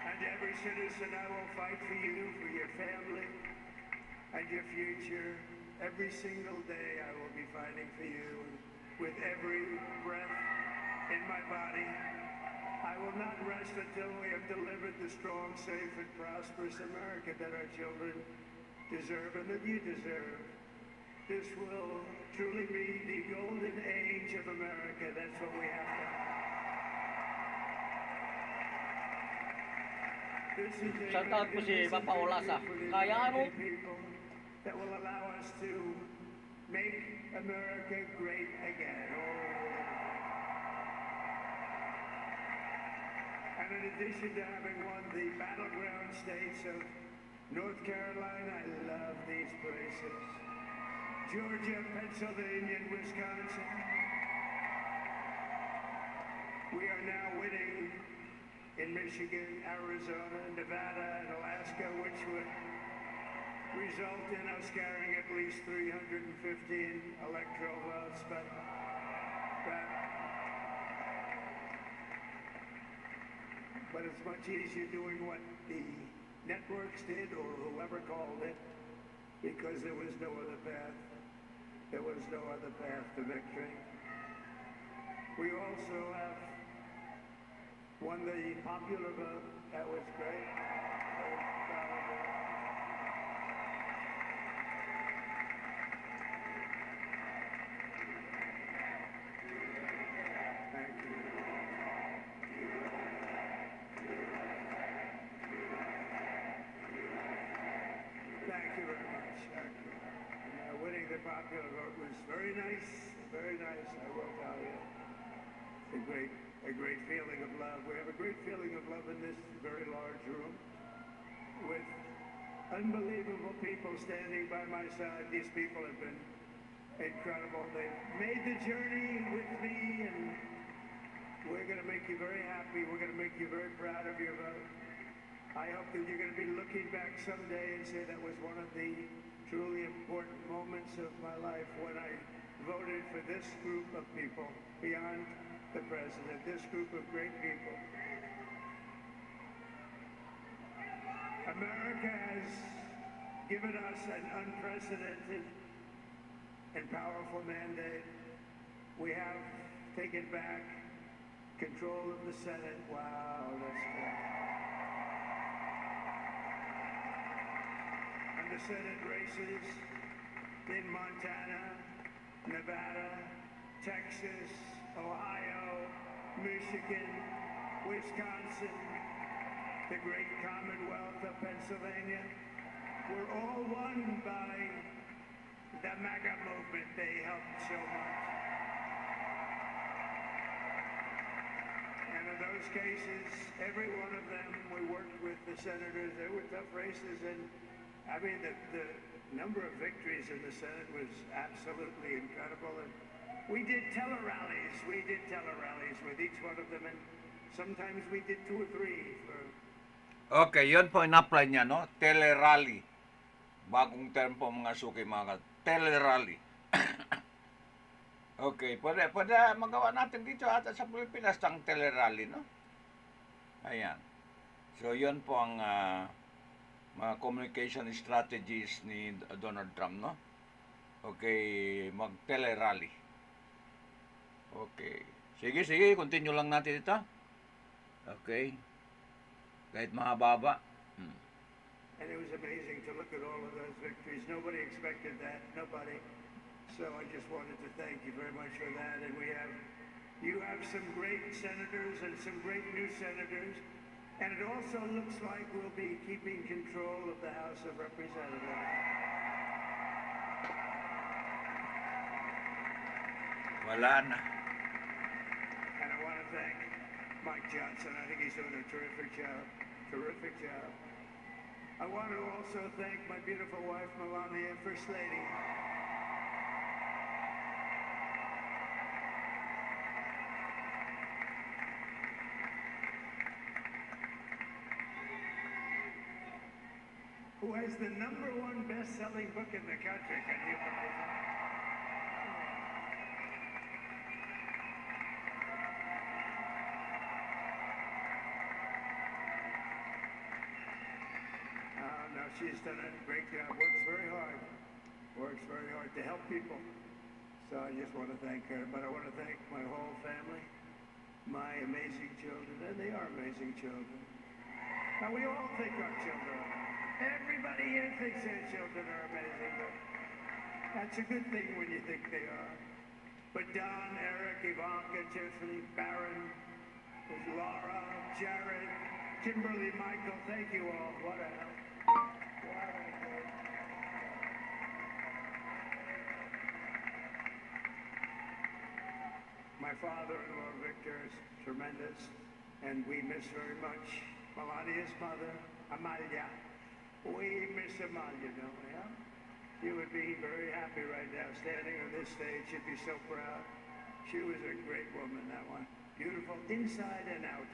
And every citizen, I will fight for you, for your family, and your future. Every single day I will be fighting for you. With every breath in my body, I will not rest until we have delivered the strong, safe, and prosperous America that our children deserve and that you deserve. This will truly be the golden age of America. That's what we have to have. This is a Shout out po si Papa Olasa. Kaya ano? people that will allow us to make America great again. And in addition to having won the battleground states of North Carolina, I love these places. Georgia, Pennsylvania, and Wisconsin. We are now winning in Michigan, Arizona, Nevada, and Alaska, which would result in us carrying at least 315 electoral votes. But it's much easier doing what the networks did or whoever called it, because there was no other path. There was no other path to victory. We also have won the popular vote. That was great. Thank you. Thank you very much. Thank you. Winning the popular vote was very nice, I will tell you. It's a great feeling of love. We have a great feeling of love in this very large room with unbelievable people standing by my side. These people have been incredible. They've made the journey with me, and we're going to make you very happy. We're going to make you very proud of your vote. I hope that you're going to be looking back someday and say that was one of the truly important moments of my life when I voted for this group of people beyond the president, this group of great people. America has given us an unprecedented and powerful mandate. We have taken back control of the Senate. Wow, that's good. The Senate races in Montana, Nevada, Texas, Ohio, Michigan, Wisconsin, the great Commonwealth of Pennsylvania, were all won by the MAGA movement. They helped so much. And in those cases, every one of them, we worked with the senators. They were tough races, and I mean, the number of victories in the Senate was absolutely incredible. And we did tele-rallies with each one of them. And sometimes we did 2 or 3 for... Okay, yun po in-apply niya, no? Tele-rally. Bagong term po mga suki mga tele-rally. Okay, pwede magawa natin dito ata sa Pilipinas ang tele-rally, no? Ayan. So, yun po ang mga communication strategies ni Donald Trump, no? Okay, mag-tele-rally. Okay. Sige, continue lang natin ito. Okay. Kahit mahaba-haba. And it was amazing to look at all of those victories. Nobody expected that. Nobody. So I just wanted to thank you very much for that. And you have some great senators and some great new senators. And it also looks like we'll be keeping control of the House of Representatives. Wala na. And I want to thank Mike Johnson. I think he's doing a terrific job. Terrific job. I want to also thank my beautiful wife, Melania, First Lady. Who has the #1 best-selling book in the country. Can you believe that? No, she's done a great job. Works very hard to help people. So I just want to thank her. But I want to thank my whole family, my amazing children, and they are amazing children. Now, we all think our children are. Everybody here thinks their children are amazing, but that's a good thing when you think they are. But Don, Eric, Ivanka, Tiffany, Barron, Laura, Jared, Kimberly, Michael, thank you all. What a help. My father-in-law, Victor, is tremendous, and we miss very much Melania's mother, Amalia. We miss Amalia, don't we, huh? She would be very happy right now, standing on this stage. She'd be so proud. She was a great woman, that one. Beautiful inside and out.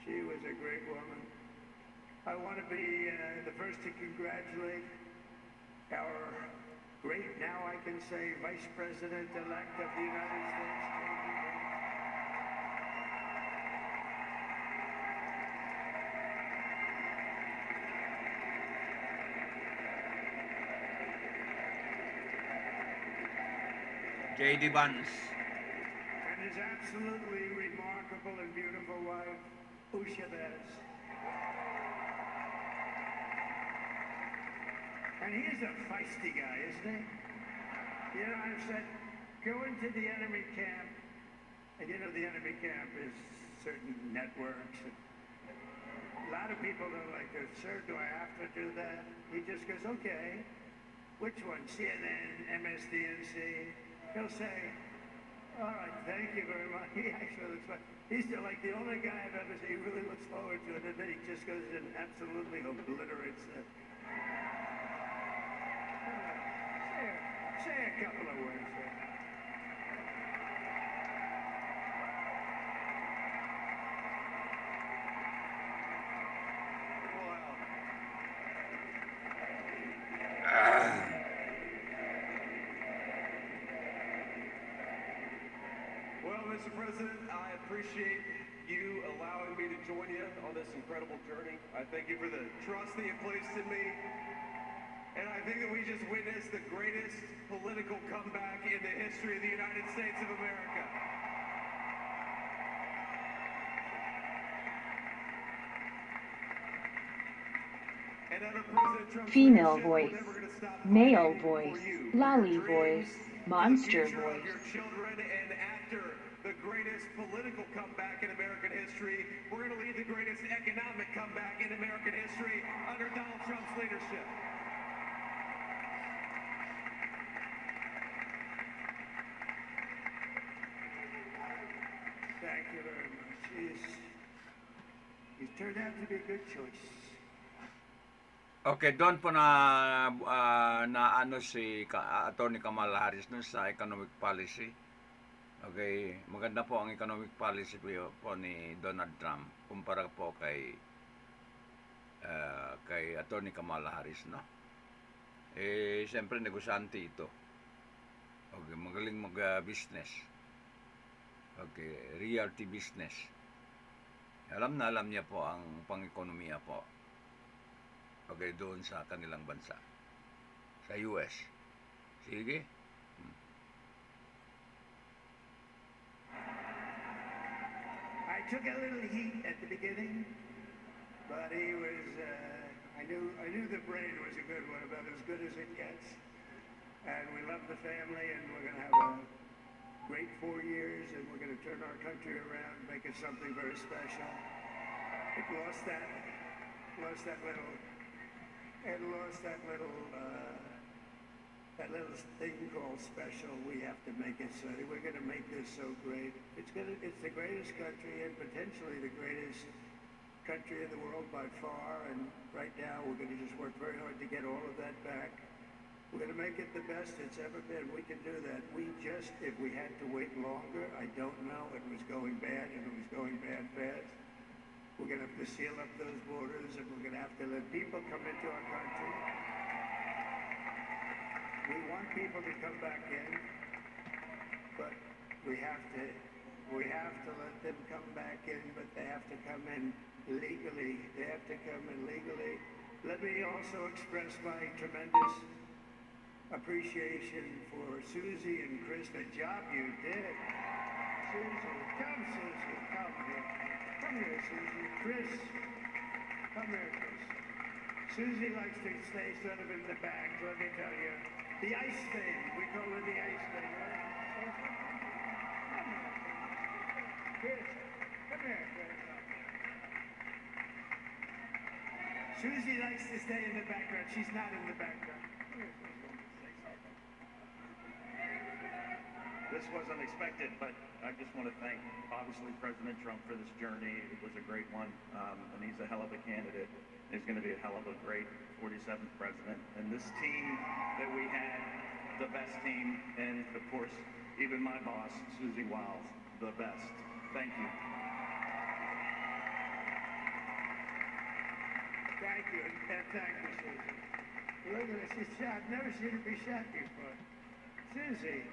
She was a great woman. I want to be the first to congratulate our great, now I can say, Vice President-elect of the United States. J.D. Vance. And his absolutely remarkable and beautiful wife, Usha Vance. And he is a feisty guy, isn't he? You know, I've said, go into the enemy camp, and you know the enemy camp is certain networks. And a lot of people are like, sir, do I have to do that? He just goes, okay. Which one? CNN, MSDNC? He'll say, all right, thank you very much. He actually looks like, he's like the only guy I've ever seen. He really looks forward to it, and then he just goes and absolutely obliterates it. Say a couple of words there. Well, Mr. President, I appreciate you allowing me to join you on this incredible journey. I thank you for the trust that you placed in me. And I think that we just witnessed the greatest political comeback in the history of the United States of America. And under President Trump's Female leadership, voice, we're never going to stop male fighting voice, for you, lolly for your voice, dreams, monster for the future of voice. your children, and after the greatest political comeback in American history, we're going to lead the greatest economic comeback in American history under Donald Trump's leadership. Thank you very much. He's turned out to be a good choice. Okay, doon po na ano si Attorney Kamala Harris dun sa economic policy. Okay, maganda po ang economic policy po ni Donald Trump kumpara po kay Attorney Kamala Harris, no? Siyempre negosyante ito. Okay, magaling mag-business. Okay, realty business. Alam niya po ang pang-ekonomiya po. Okay, doon sa kanilang bansa. Sa US. Sige. I took a little heat at the beginning, but he was, I knew the brain was a good one, about as good as it gets. And we love the family, and we're going to have a great 4 years, and we're going to turn our country around, make it something very special. It lost that little thing called special. We have to make it so. We're going to make this so great. It's the greatest country and potentially the greatest country in the world by far. And right now we're going to just work very hard to get all of that back. We're going to make it the best it's ever been. We can do that. If we had to wait longer, I don't know. It was going bad, and it was going bad fast. We're going to have to seal up those borders, and we're going to have to let people come into our country. We want people to come back in, but we have to let them come back in, but they have to come in legally. They have to come in legally. Let me also express my tremendous appreciation for Susie and Chris, the job you did. Susie, come here. Come here, Susie. Chris, come here, Chris. Susie likes to stay sort of in the back, let me tell you. The ice thing, we call it the ice thing, right? Come here. Chris, come here, Chris. Susie likes to stay in the background. She's not in the background. This wasn't expected, but I just want to thank, obviously, President Trump for this journey. It was a great one, and he's a hell of a candidate. He's going to be a hell of a great 47th president. And this team that we had, the best team, and, of course, even my boss, Susie Wiles, the best. Thank you. Thank you, and thank you, Susie. Look at her, she's shot. Never seen her be shot before. Susie.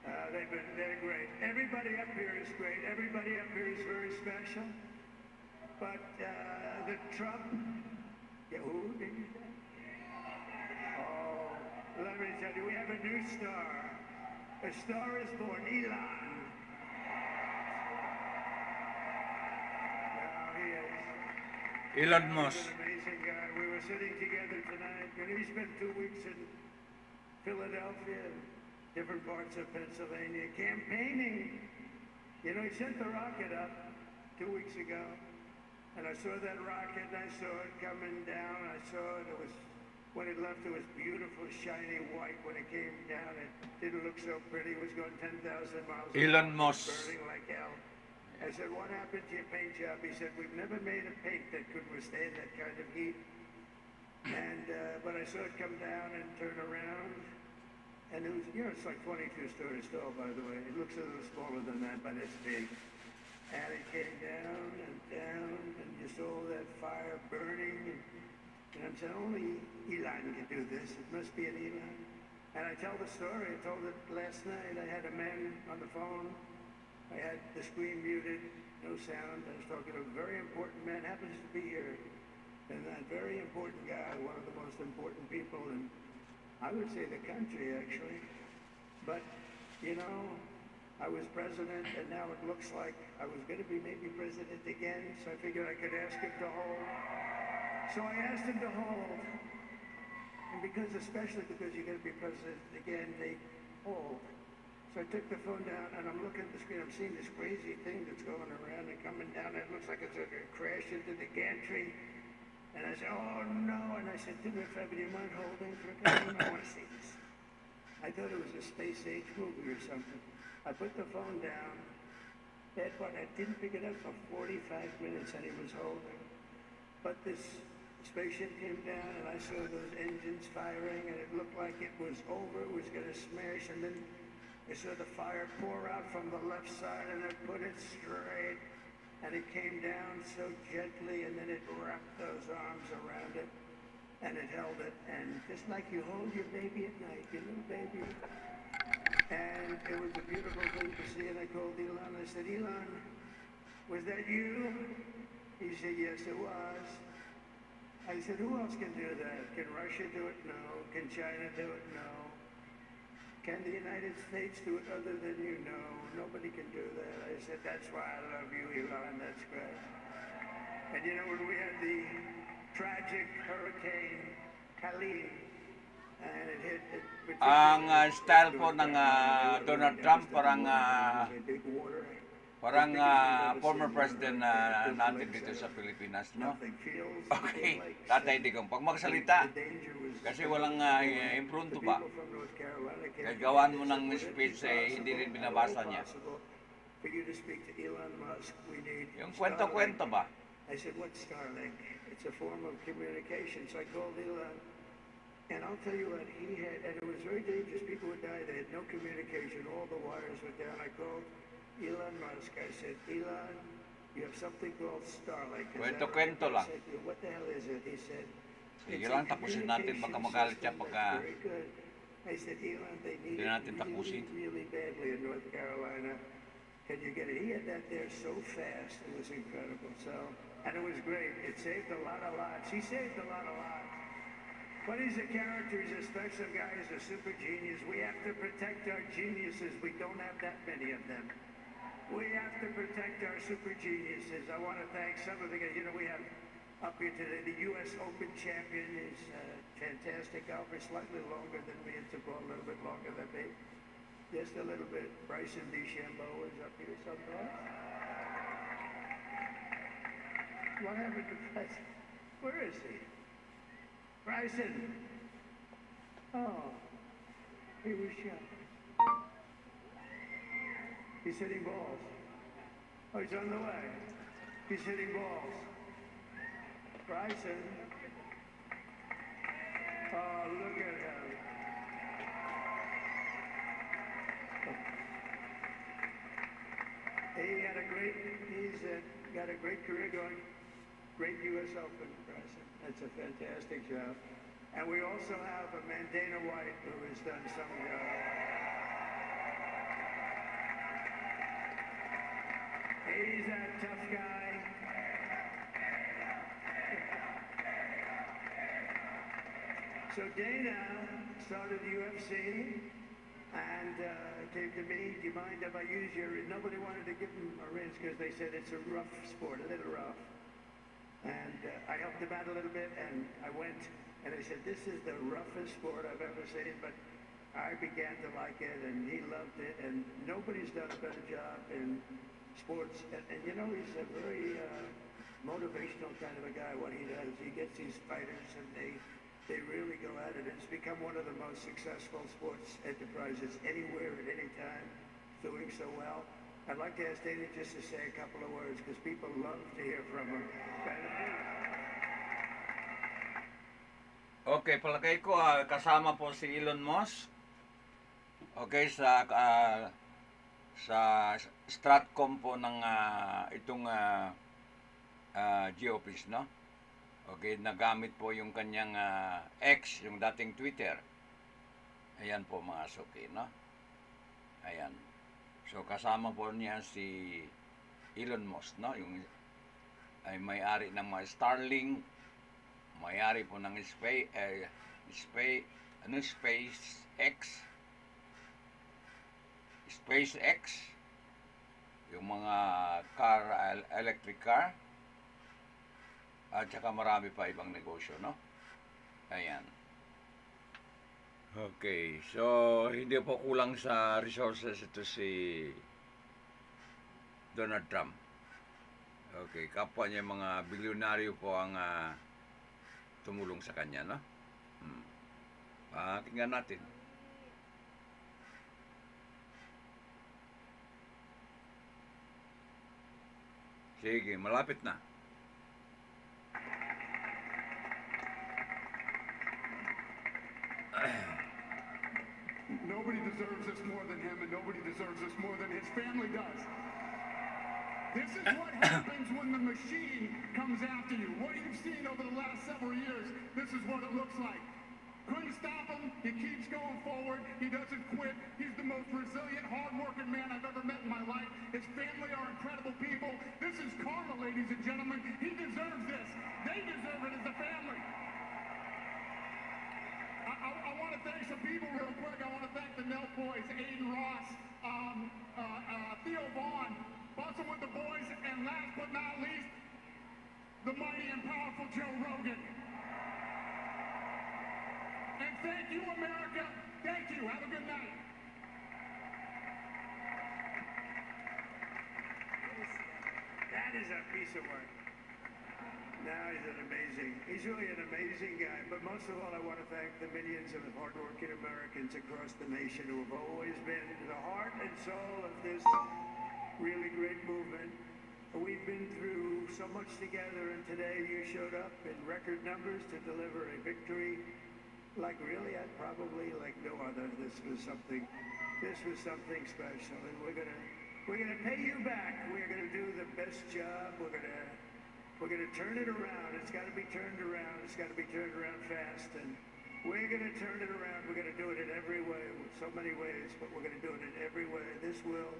They're great. Everybody up here is great. Everybody up here is very special. But the Trump, who did you say? Oh, let me tell you, we have a new star. A star is born, Elon. Now he is. Elon Musk. He's an amazing guy. We were sitting together tonight, and he spent 2 weeks in Philadelphia, different parts of Pennsylvania, campaigning. You know, he sent the rocket up 2 weeks ago, and I saw that rocket, and I saw it coming down. I saw it. When it left, it was beautiful, shiny white. When it came down, it didn't look so pretty. It was going 10,000 miles an hour. Elon Musk. Burning like hell. I said, what happened to your paint job? He said, we've never made a paint that could withstand that kind of heat. And, but I saw it come down and turn around. And it was, it's like 22 stories tall, by the way. It looks a little smaller than that, but it's big. And it came down, and you saw that fire burning. And I'm saying, only Elon can do this. It must be an Elon. And I tell the story. I told it last night. I had a man on the phone. I had the screen muted, no sound. I was talking to a very important man, happens to be here. And that very important guy, one of the most important people in, I would say, the country, actually. But, I was president, and now it looks like I was going to be maybe president again, so I figured I could ask him to hold. So I asked him to hold. And especially because you're going to be president again, they hold. So I took the phone down, and I'm looking at the screen. I'm seeing this crazy thing that's going around and coming down. It looks like it's going to crash into the gantry. And I said, oh, no. And I said, do me a favor, do you mind holding for a second? I want to see this. I thought it was a space age movie or something. I put the phone down. I didn't pick it up for 45 minutes, and he was holding. But this spaceship came down and I saw those engines firing and it looked like it was over, it was going to smash, and then I saw the fire pour out from the left side and it put it straight, and it came down so gently, and then it wrapped those arms around it and it held it, and just like you hold your baby at night, your little baby. And it was a beautiful thing to see, and I called Elon. I said, Elon, was that you? He said, yes, it was. I said, who else can do that? Can Russia do it? No. Can China do it? No. Can the United States do it other than you? No. Nobody can do that. I said, that's why I love you, Elon. That's great. And you know, when we had the tragic Hurricane Helene, and it hit it, Ang style po ng Donald Trump parang former president natin dito sa Pilipinas, no? Okay, Tatay Digong, pag magsalita, kasi walang impronto ba? Gagawin mo ng speech, hindi rin binabasa niya. Yung kwento-kwento ba? I said, what's Starlink? It's a form of communication. So I called Elon. And I'll tell you what, he had, and it was very dangerous. People would die. They had no communication. All the wires were down. I called Elon Musk. I said, Elon, you have something called Starlink. Kwento-kwento lang. I said, what the hell is it? He said, sige lang, tapusin natin. Baka magalit siya pagka I said, Elon, they need hindi natin it tapusin. really badly in North Carolina. Can you get it? He had that there so fast. It was incredible. So, and it was great. It saved a lot of lives. He saved a lot of lives. But he's a character, he's a special guy, he's a super genius. We have to protect our geniuses. We don't have that many of them. We have to protect our super geniuses. I want to thank some of the guys. You know, we have up here today the U.S. Open champion is fantastic golfer, slightly longer than me. It's a little bit longer than me. Just a little bit. Bryson DeChambeau is up here sometimes. What happened to Bryson? Where is he? Bryson. Oh, he was shot. He's hitting balls. Oh, he's on the way. He's hitting balls. Bryson. Oh, look at him. He's got a great career going. Great U.S. Open, Bryson. That's a fantastic job. And we also have a Mandana White who has done some job. He's a tough guy. So Dana started the UFC and came to me, do you mind if I use your... Nobody wanted to give him a rinse because they said it's a rough sport, a little rough. And I helped him out a little bit, and I went, and I said, this is the roughest sport I've ever seen, but I began to like it, and he loved it, and nobody's done a better job in sports. And you know, he's a very motivational kind of a guy, what he does. He gets these fighters, and they really go at it. It's become one of the most successful sports enterprises anywhere at any time, doing so well. I'd like to ask Dana just to say a couple of words because people love to hear from him. Okay, palagay ko kasama po si Elon Musk. Okay, sa Stratcom po ng itong GOPs, no? Okay, nagamit po yung kanyang X, yung dating Twitter. Ayan po mga suki, no? Ayan. So kasama po niya si Elon Musk, no? Yung ay may-ari ng mga Starlink, may-ari po ng SpaceX, yung mga electric car, at saka marami pa ibang negosyo, no? Ayan. Okay, so hindi po kulang sa resources ito si Donald Trump. Okay, kapwa niya mga bilyonaryo po ang tumulong sa kanya, no? Pakinggan natin. Sige, malapit na. deserves this more than him, and nobody deserves this more than his family does. This is what happens when the machine comes after you. What you've seen over the last several years, this is what it looks like. Couldn't stop him. He keeps going forward. He doesn't quit. He's the most resilient, hard-working man I've ever met in my life. His family are incredible people. This is karma, ladies and gentlemen. He deserves this. They deserve it as a family. I want to thank some people real quick. I want to thank the Nell boys, Aiden Ross, Theo Vaughn, Bustin' with the Boys, and last but not least, the mighty and powerful Joe Rogan. And thank you, America. Thank you. Have a good night. That is a piece of work. Now he's really an amazing guy. But most of all, I want to thank the millions of hardworking Americans across the nation who have always been the heart and soul of this really great movement. We've been through so much together, and today you showed up in record numbers to deliver a victory like really, probably like no other. This was something special, and we're gonna pay you back. We're gonna do the best job. We're gonna turn it around. It's got to be turned around. It's got to be turned around fast, and we're gonna turn it around. We're gonna do it in every way, so many ways, but we're gonna do it in every way. This will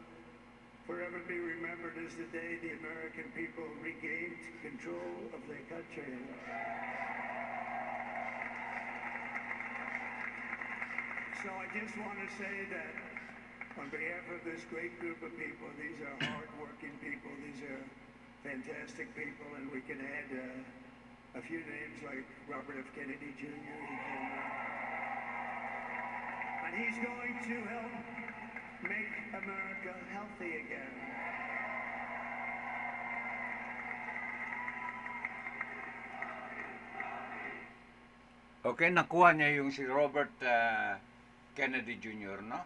forever be remembered as the day the American people regained control of their country. So I just want to say that on behalf of this great group of people, these are hard-working people, these are fantastic people, and we can add a few names like Robert F. Kennedy Jr. And he's going to help make America healthy again. Okay, nakuha niya yung si Robert Kennedy Jr., no?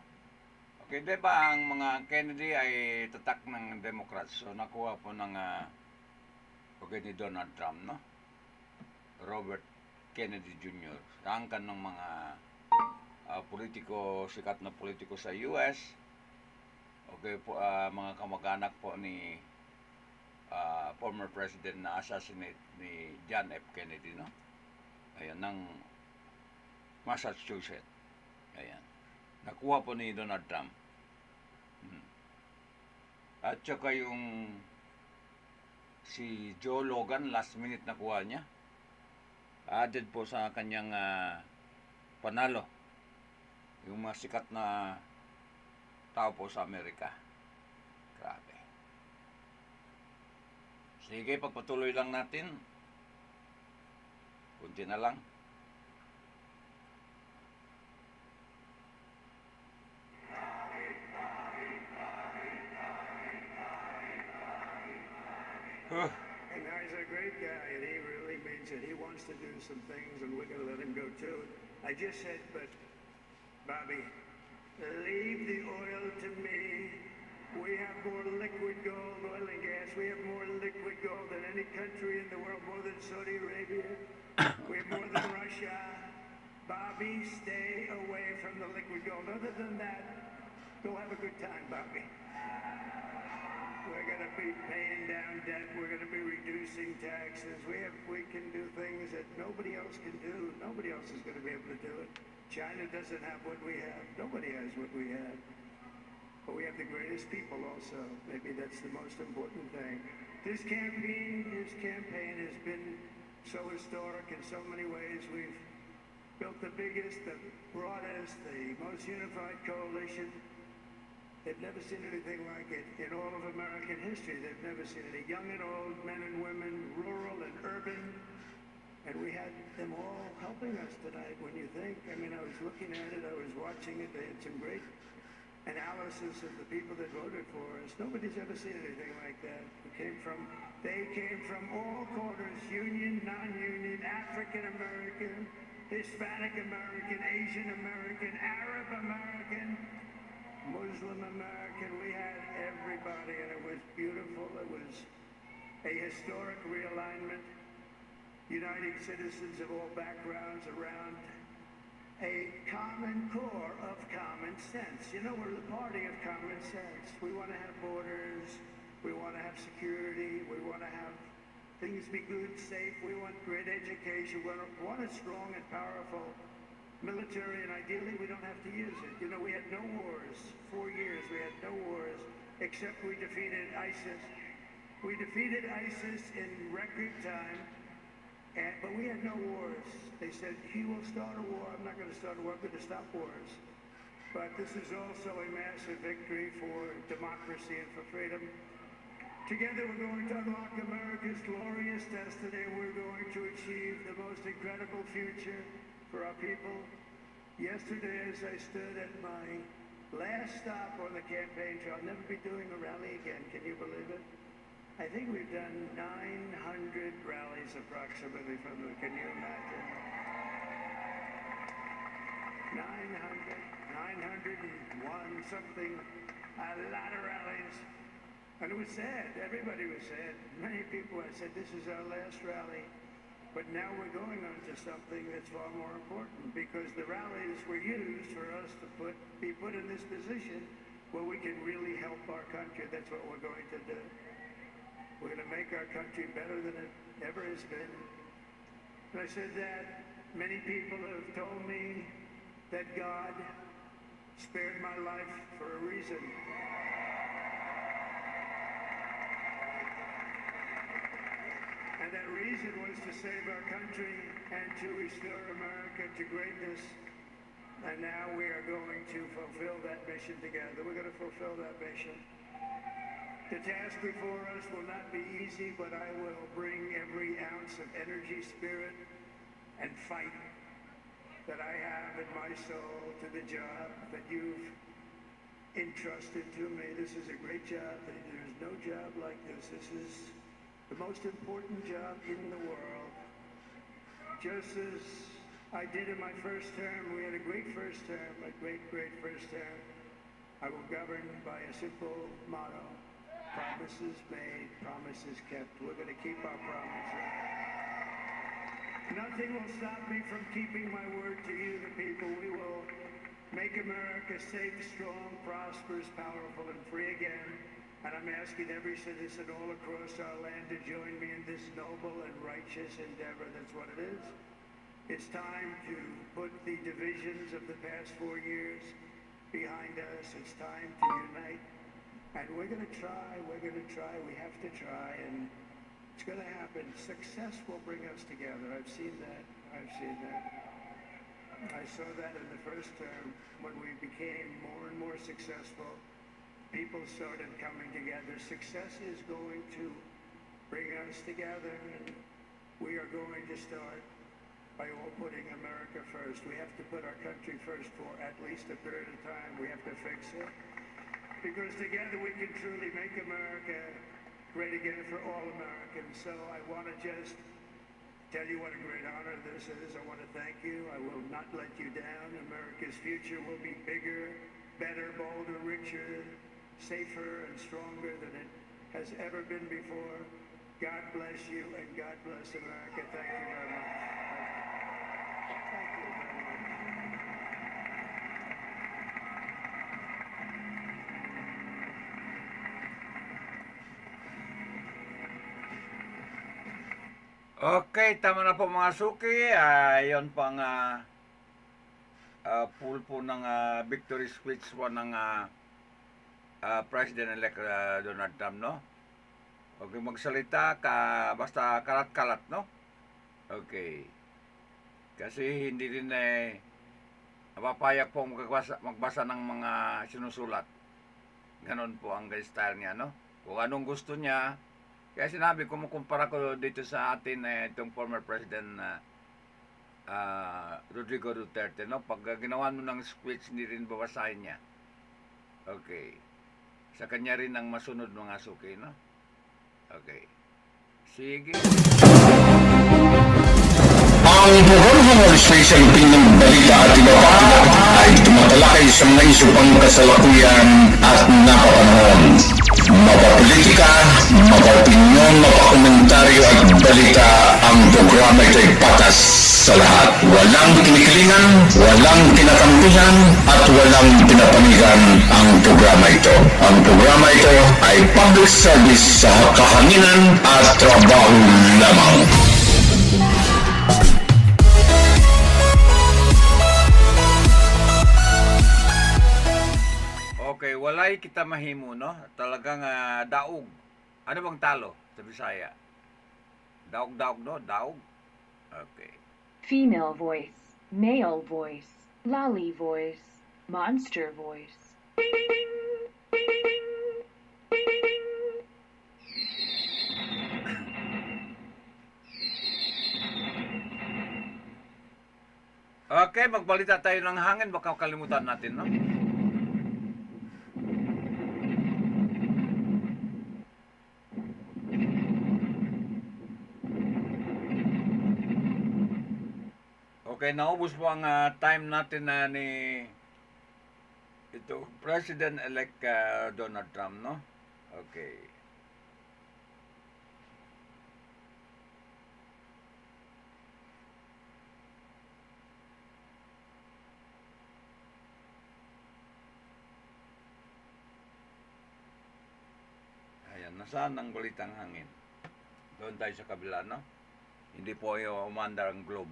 Okay, di ba ang mga Kennedy ay tatak ng Democrats? So, nakuha po ng ni Donald Trump, no? Robert Kennedy Jr. Angkan ng mga politiko, sikat na politiko sa US. Okay po, mga kamag-anak po ni former president na assassinate ni John F. Kennedy, no? Ayan, ng Massachusetts. Ayan. Nakuha po ni Donald Trump. At saka yung si Joe Logan, last minute nakuha niya. Added po sa kanyang panalo. Yung mga sikat na tao po sa Amerika. Grabe. Sige, pagpatuloy lang natin. Kunti na lang. And he's a great guy, and he really means it. He wants to do some things, and we're going to let him go too. I just said, but Bobby, leave the oil to me. We have more liquid gold, oil and gas. We have more liquid gold than any country in the world, more than Saudi Arabia. We have more than Russia. Bobby, stay away from the liquid gold. Other than that, go have a good time, Bobby. We're going to be paying down debt. We're going to be reducing taxes. We can do things that nobody else can do. Nobody else is going to be able to do it. China doesn't have what we have. Nobody has what we have. But we have the greatest people also. Maybe that's the most important thing. This campaign has been so historic in so many ways. We've built the biggest, the broadest, the most unified coalition. They've never seen anything like it in all of American history. They've never seen it. Young and old, men and women, rural and urban. And we had them all helping us tonight when you think. I mean, I was looking at it, I was watching it. They had some great analysis of the people that voted for us. Nobody's ever seen anything like that. They came from all corners, union, non-union, African American, Hispanic American, Asian American, Arab American, Muslim American. We had everybody, and it was beautiful. It was a historic realignment, uniting citizens of all backgrounds around a common core of common sense. You know, we're the party of common sense. We want to have borders. We want to have security. We want to have things be good, safe. We want great education. We want a strong and powerful military, and ideally we don't have to use it. You know, we had no wars. 4 years we had no wars, except we defeated ISIS. We defeated ISIS in record time, but we had no wars. They said, he will start a war. I'm not going to start a war. I'm going to stop wars. But this is also a massive victory for democracy and for freedom. Together we're going to unlock America's glorious destiny. We're going to achieve the most incredible future for our people. Yesterday, as I stood at my last stop on the campaign trail, I'll never be doing a rally again. Can you believe it? I think we've done 900 rallies approximately from the, can you imagine? 901 something, a lot of rallies. And it was sad, everybody was sad. Many people had said, this is our last rally. But now we're going on to something that's far more important, because the rallies were used for us to be put in this position where we can really help our country. That's what we're going to do. We're going to make our country better than it ever has been. And I said that many people have told me that God spared my life for a reason. And that reason was to save our country and to restore America to greatness. And now we are going to fulfill that mission together. We're going to fulfill that mission. The task before us will not be easy, but I will bring every ounce of energy, spirit, and fight that I have in my soul to the job that you've entrusted to me. This is a great job. There's no job like this. This is the most important job in the world. Just as I did in my first term, we had a great first term, a great first term. I will govern by a simple motto: promises made, promises kept. We're going to keep our promises. Nothing will stop me from keeping my word to you, the people. We will make America safe, strong, prosperous, powerful, and free again. And I'm asking every citizen all across our land to join me in this noble and righteous endeavor. That's what it is. It's time to put the divisions of the past 4 years behind us. It's time to unite. And we're going to try. We have to try. And it's going to happen. Success will bring us together. I've seen that. I saw that in the first term when we became more and more successful. People started coming together. Success is going to bring us together, and we are going to start by all putting America first. We have to put our country first for at least a period of time. We have to fix it, because together we can truly make America great again for all Americans. So I want to just tell you what a great honor this is. I want to thank you. I will not let you down. America's future will be bigger, better, bolder, richer, safer, and stronger than it has ever been before. God bless you, and God bless America. Thank you very much. Thank you very much. Okay, tama na po mga suki. Yun po ang full po ng victory speech po ng President-elect Donald Trump, no? Okay, magsalita basta kalat-kalat, no? Okay. Kasi hindi rin mapapayag po magbasa ng mga sinusulat. Ganon po ang style niya, no? Kung anong gusto niya. Kaya sinabi ko, kumpara ko dito sa atin itong former President Rodrigo Duterte, no? Pag ginawa mo ng speech, hindi rin babasahin niya. Okay. Sa kanya rin ang masunod mga suki, no? Okay. Sige. Ang Honor Special Opinion Balita at iba pa ay tumatalakay sa mga isyu pang kasalukuyan at napapanahon. Mapapolitika, mapaopinyon, mapakomentaryo at balita. Ang programa ito ay patas sa lahat. Walang kinikilingan, walang kinakampihan, at walang pinapanigan ang programa ito. Ang programa ito ay public service sa kahanginan at trabaho lamang. Okay, walay kita mahimo, no? Talagang daog. Ano bang talo sa Bisaya? Daog-daog, no? Daog. Okay. Female voice, male voice, lolly voice, monster voice. Okay, magbalita tayo ng hangin. Baka kalimutan natin, no? Okay, naubos po ang time natin na ni ito President-elect Donald Trump, no? Okay. Ayan, nasaan ang balitang hangin? Doon tayo sa kabila, no? Hindi po yung umandar ang globe.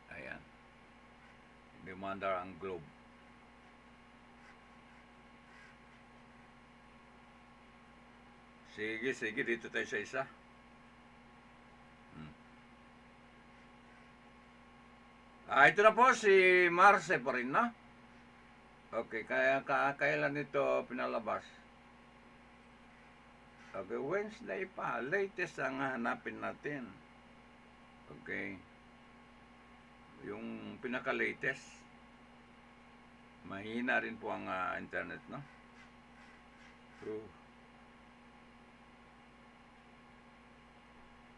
Ayan. Hindi umandar ang globe. Sige, sige. Dito tayo sa isa. Ito na po si Marce pa rin, no? Okay, kailan ito pinalabas? Okay, Wednesday pa. Latest ang hanapin natin. Okay. Yung pinaka-latest. Mahina rin po ang internet, no?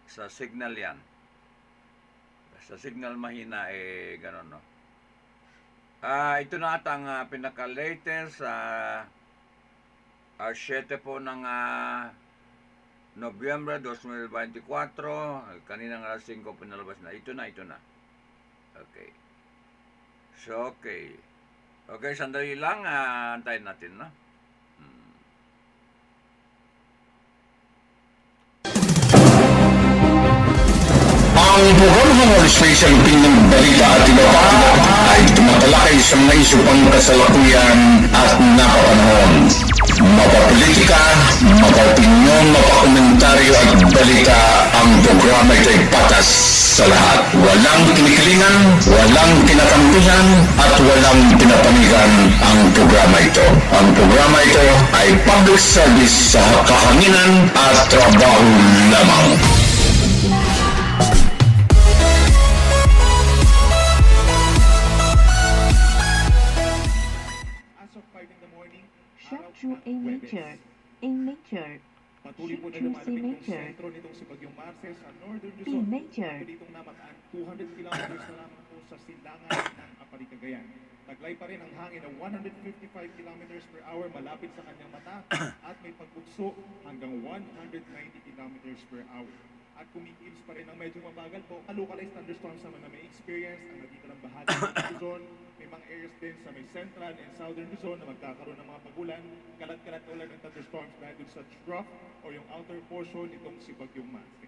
Sa signal yan. Sa signal mahina, gano'n, no? Ito na ata ang pinaka-latest. 7 po ng Nobyembre 2024. Kaninang alas 5 pinalabas na. Ito na. Okay. So, okay. Okay, sandali lang. Antayin natin, no? Ang programa ng Special Opinion Balita at iba pa ay tumatalakay sa mga isyu pang kasalukuyan at napapanahon. Mapapolitika, mapaopinyon, mapakomentaryo at balita. Ang programa ito ay patas sa lahat. Walang kinikilingan, walang kinakampihan, at walang pinapanigan ang programa ito. Ang programa ito ay public service sa kahanginan at trabaho lamang. Chef Drew A Nature. Patuloy po na lumalapit yung sentro nitong si Bagyong Marce sa Northern Luzon. Ditong namataan 200 kilometers na lamang po sa silangan ng Apari, Cagayan. Taglay pa rin ang hangin na 155 kilometers per hour malapit sa kanyang mata at may pagbukso hanggang 190 kilometers per hour. At kumikilos pa rin ang medyo mabagal po. Localized thunderstorms naman na may experience ang natitirang bahagi ng Luzon. May mga areas din sa may central and southern Luzon na magkakaroon ng mga pagulan. Kalat-kalat ulan ng thunderstorms dahil dun sa trough o yung outer portion nitong si Bagyong Marce.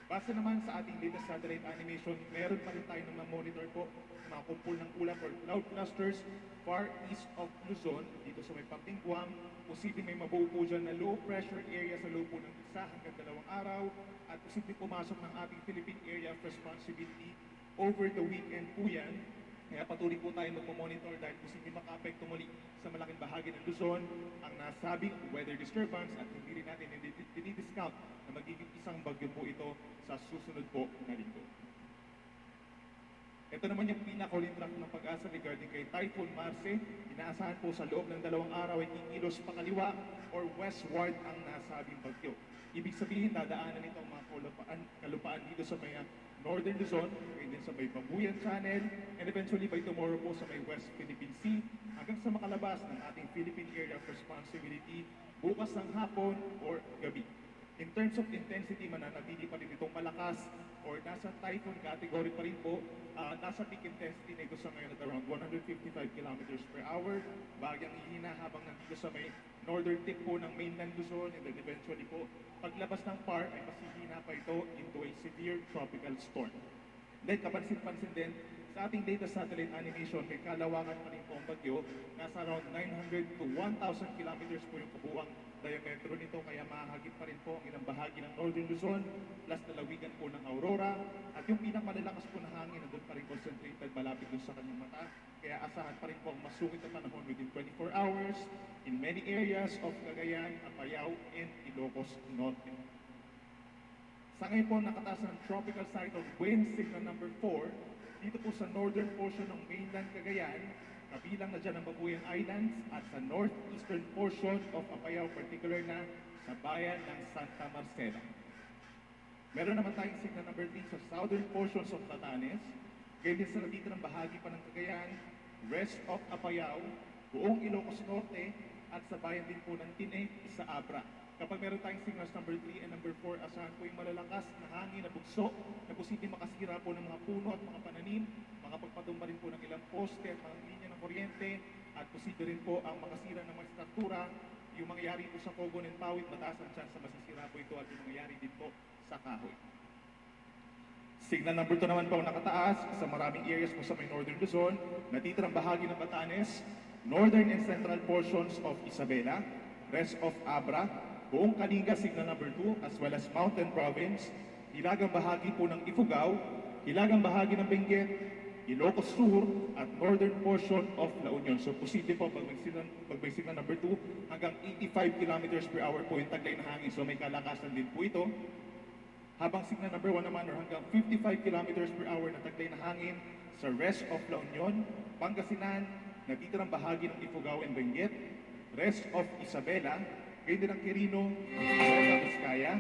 Base naman sa ating latest satellite animation, meron pa rin tayo ng monitor po ng mga kumpul ng ulap or cloud clusters far east of Luzon, dito sa may Pampinguang. Posibleng may mabuo po dyan na low pressure area sa loob po ng 1 hanggang 2 araw at posibleng pumasok ng ating Philippine Area of Responsibility over the weekend po yan. Kaya patuloy po tayo magmamonitor dahil posibleng maka-apekto muli sa malaking bahagi ng Luzon ang nasabing weather disturbance at hindi rin natin dinidiscount na magiging isang bagyo po ito sa susunod po na linggo. Ito naman yung pinaka-huling track ng pag-asa regarding kay Typhoon Marce. Inaasahan po sa loob ng 2 araw ay kikilos pakaliwa or westward ang nasabing bagyo. Ibig sabihin, dadaanan nito ang mga kalupaan dito sa may Northern Luzon, din sa may Babuyan Channel, and eventually by tomorrow po sa may West Philippine Sea, hanggang sa makalabas ng ating Philippine Area of Responsibility bukas ng hapon or gabi. In terms of intensity, mananatili pa rin itong malakas or nasa typhoon category pa rin po. Nasa peak intensity na ito sa ngayon at around 155 kilometers per hour. Bagyang ihina habang nandito sa may northern tip po ng mainland Luzon, and then eventually po, paglabas ng PAR ay masihina pa ito into a severe tropical storm. Then kapansin-pansin din, sa ating data satellite animation, may kalawakan pa rin po ang bagyo. Nasa around 900 to 1,000 kilometers po yung kabuang diametro nito, kaya mahagip pa rin po ang ilang bahagi ng Northern Luzon, plus lalawigan po ng Aurora, at yung pinakamalalakas po na hangin na doon pa rin concentrated malapit doon sa kanyang mata. Kaya asahan pa rin po ang masungit na panahon within 24 hours in many areas of Cagayan, Apayao, and Ilocos Norte. Sa ngayon po, nakataas ng tropical cyclone wind signal number 4 dito po sa northern portion ng mainland Cagayan, kabilang na dyan ang Babuyan Islands at sa northeastern portion of Apayao, particular na sa bayan ng Santa Marcela. Meron naman tayong signal number 3 sa southern portions of Batanes, gayon din sa natitirang bahagi pa ng Cagayan, rest of Apayao, buong Ilocos Norte, at sa bayan din po ng Tine sa Abra. Kapag meron tayong signals number 3 and number 4, asahan po yung malalakas na hangin na bugso na posibleng makasira po ng mga puno at mga pananim, makapagpatumba rin po ng ilang poste at mga linya ng kuryente, at posible rin po ang makasira ng mga struktura. Yung mangyayari po sa Cogon and Pawit, mataas ang chance na masisira po ito, at yung mangyayari din po sa kahoy. Signal number 2 naman po nakataas sa maraming areas po sa may northern Luzon, natitirang bahagi ng Batanes, northern and central portions of Isabela, rest of Abra, buong Kalinga, signal number 2, as well as Mountain Province, hilagang bahagi po ng Ifugao, hilagang bahagi ng Benguet, Ilocos Sur, at northern portion of La Union. So posible po pag may signal number 2, hanggang 85 kilometers per hour po yung taglay na hangin. So may kalakasan din po ito. Habang signal number 1 naman, or hanggang 55 kilometers per hour na taglay na hangin sa rest of La Union, Pangasinan, natitirang bahagi ng Ifugao and Benguet, rest of Isabela, gayon din ang Quirino, Nueva Vizcaya,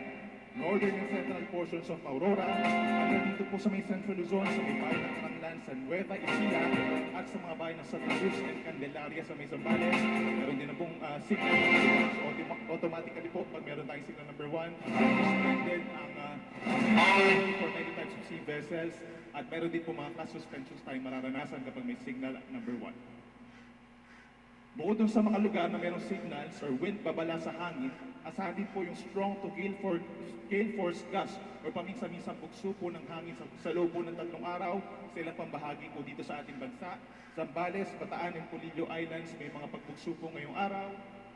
northern and central portions of Aurora, hanggang dito po sa may Central Luzon, sa may bayan ng Caranglan, sa Nueva Ecija, at sa mga bayan ng Santa Cruz and Candelaria sa may Zambales. Meron din na pong signal so automatically po, pag meron tayong signal number 1, suspended ang for many types of sea vessels, at meron din po mga class suspensions tayong mararanasan kapag may signal number 1. Bukod dun sa mga lugar na mayroong signals or wind babala sa hangin, asahan din po yung strong to gale force gust o paminsan-minsan bugso po ng hangin sa loob po ng 3 araw sa ilang pambahagi po dito sa ating bansa. Zambales, Bataan, and Polillo Islands may mga pagbugso po ngayong araw.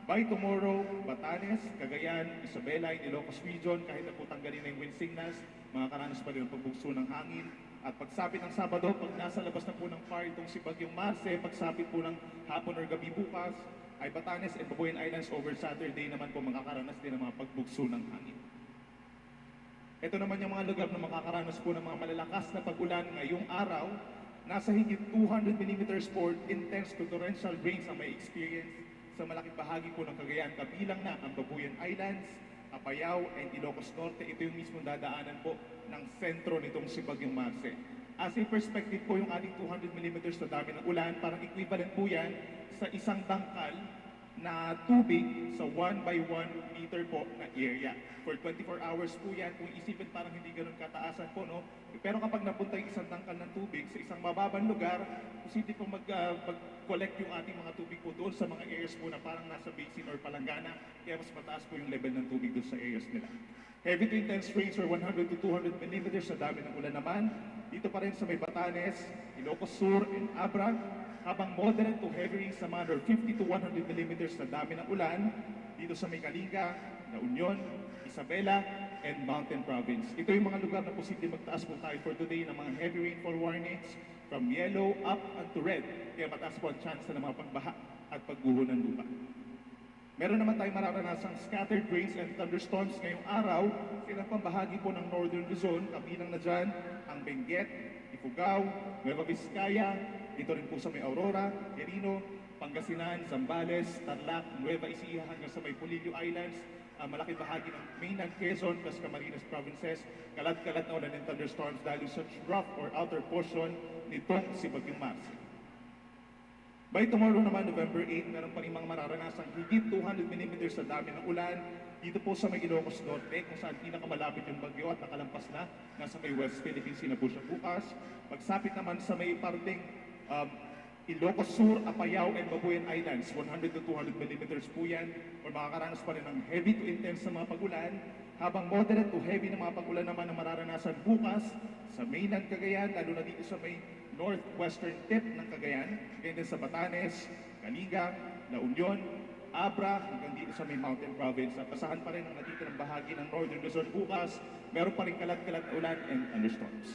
By tomorrow, Batanes, Cagayan, Isabela, Ilocos Region, kahit na po tanggalin na yung wind signals, makakaranas pa rin ang pagbugso ng hangin. At pagsapit ng Sabado, pag nasa labas na po ng PAR itong si Bagyong Marce, pagsapit po ng hapon or gabi bukas, ay Batanes and Babuyan Islands over Saturday naman po makakaranas din ng mga pagbugso ng hangin. Ito naman yung mga lugar na makakaranas po ng mga malalakas na pag-ulan ngayong araw. Nasa higit 200 mm for intense to torrential rains ang may experience sa malaking bahagi po ng Cagayan, kabilang na ang Babuyan Islands, Apayao, and Ilocos Norte. Ito yung mismong dadaanan po ng sentro nitong si Bagyong Marce. As a perspective po, yung ating 200 mm na dami ng ulan, parang equivalent po yan sa isang dangkal na tubig sa 1 by 1 meter po na area. For 24 hours po yan, kung isipin parang hindi ganun kataasan po, no? Pero kapag napunta yung isang dangkal ng tubig sa isang mababang lugar, posible po mag-collect yung ating mga tubig po doon sa mga areas po na parang nasa basin or palanggana, kaya mas mataas po yung level ng tubig doon sa areas nila. Heavy to intense rains or 100 to 200 mm sa dami ng ulan naman. Dito pa rin sa may Batanes, Ilocos Sur, and Abra, habang moderate to heavy rains naman or 50 to 100 mm sa dami ng ulan dito sa may Kalinga, La Union, Isabela, and Mountain Province. Ito yung mga lugar na posibleng magtaas po tayo for today ng mga heavy rainfall warnings from yellow up to red. Kaya mataas po ang chance na mga pagbaha at pagguho ng lupa. Meron naman tayong mararanasang scattered rains and thunderstorms ngayong araw sa ilang pambahagi po ng Northern Luzon, kabilang na dyan ang Benguet, Ifugao, Nueva Vizcaya, dito rin po sa may Aurora, Quirino, Pangasinan, Zambales, Tarlac, Nueva Ecija hanggang sa may Polillo Islands, malaking bahagi ng mainland Quezon plus Camarines provinces, kalat-kalat na ulan and thunderstorms dahil sa rough or outer portion nitong si Bagyong Marce. By tomorrow naman, November 8, meron pa rin mga mararanasang higit 200 mm sa dami ng ulan dito po sa may Ilocos Norte, kung saan pinakamalapit yung bagyo at nakalampas na, nasa may West Philippine Sea na po siya bukas. Pagsapit naman sa may parting Ilocos Sur, Apayao, and Babuyan Islands, 100 to 200 mm po yan, o makakaranas pa rin ng heavy to intense na mga pagulan, habang moderate to heavy na mga pagulan naman ang mararanasan bukas sa mainland Cagayan, lalo na dito sa may northwestern tip ng Cagayan, ganyan din sa Batanes, Caligang, La Union, Abra, hanggang dito sa may Mountain Province. At asahan pa rin ang natitirang bahagi ng Northern Luzon bukas, meron pa rin kalat-kalat ulan and thunderstorms.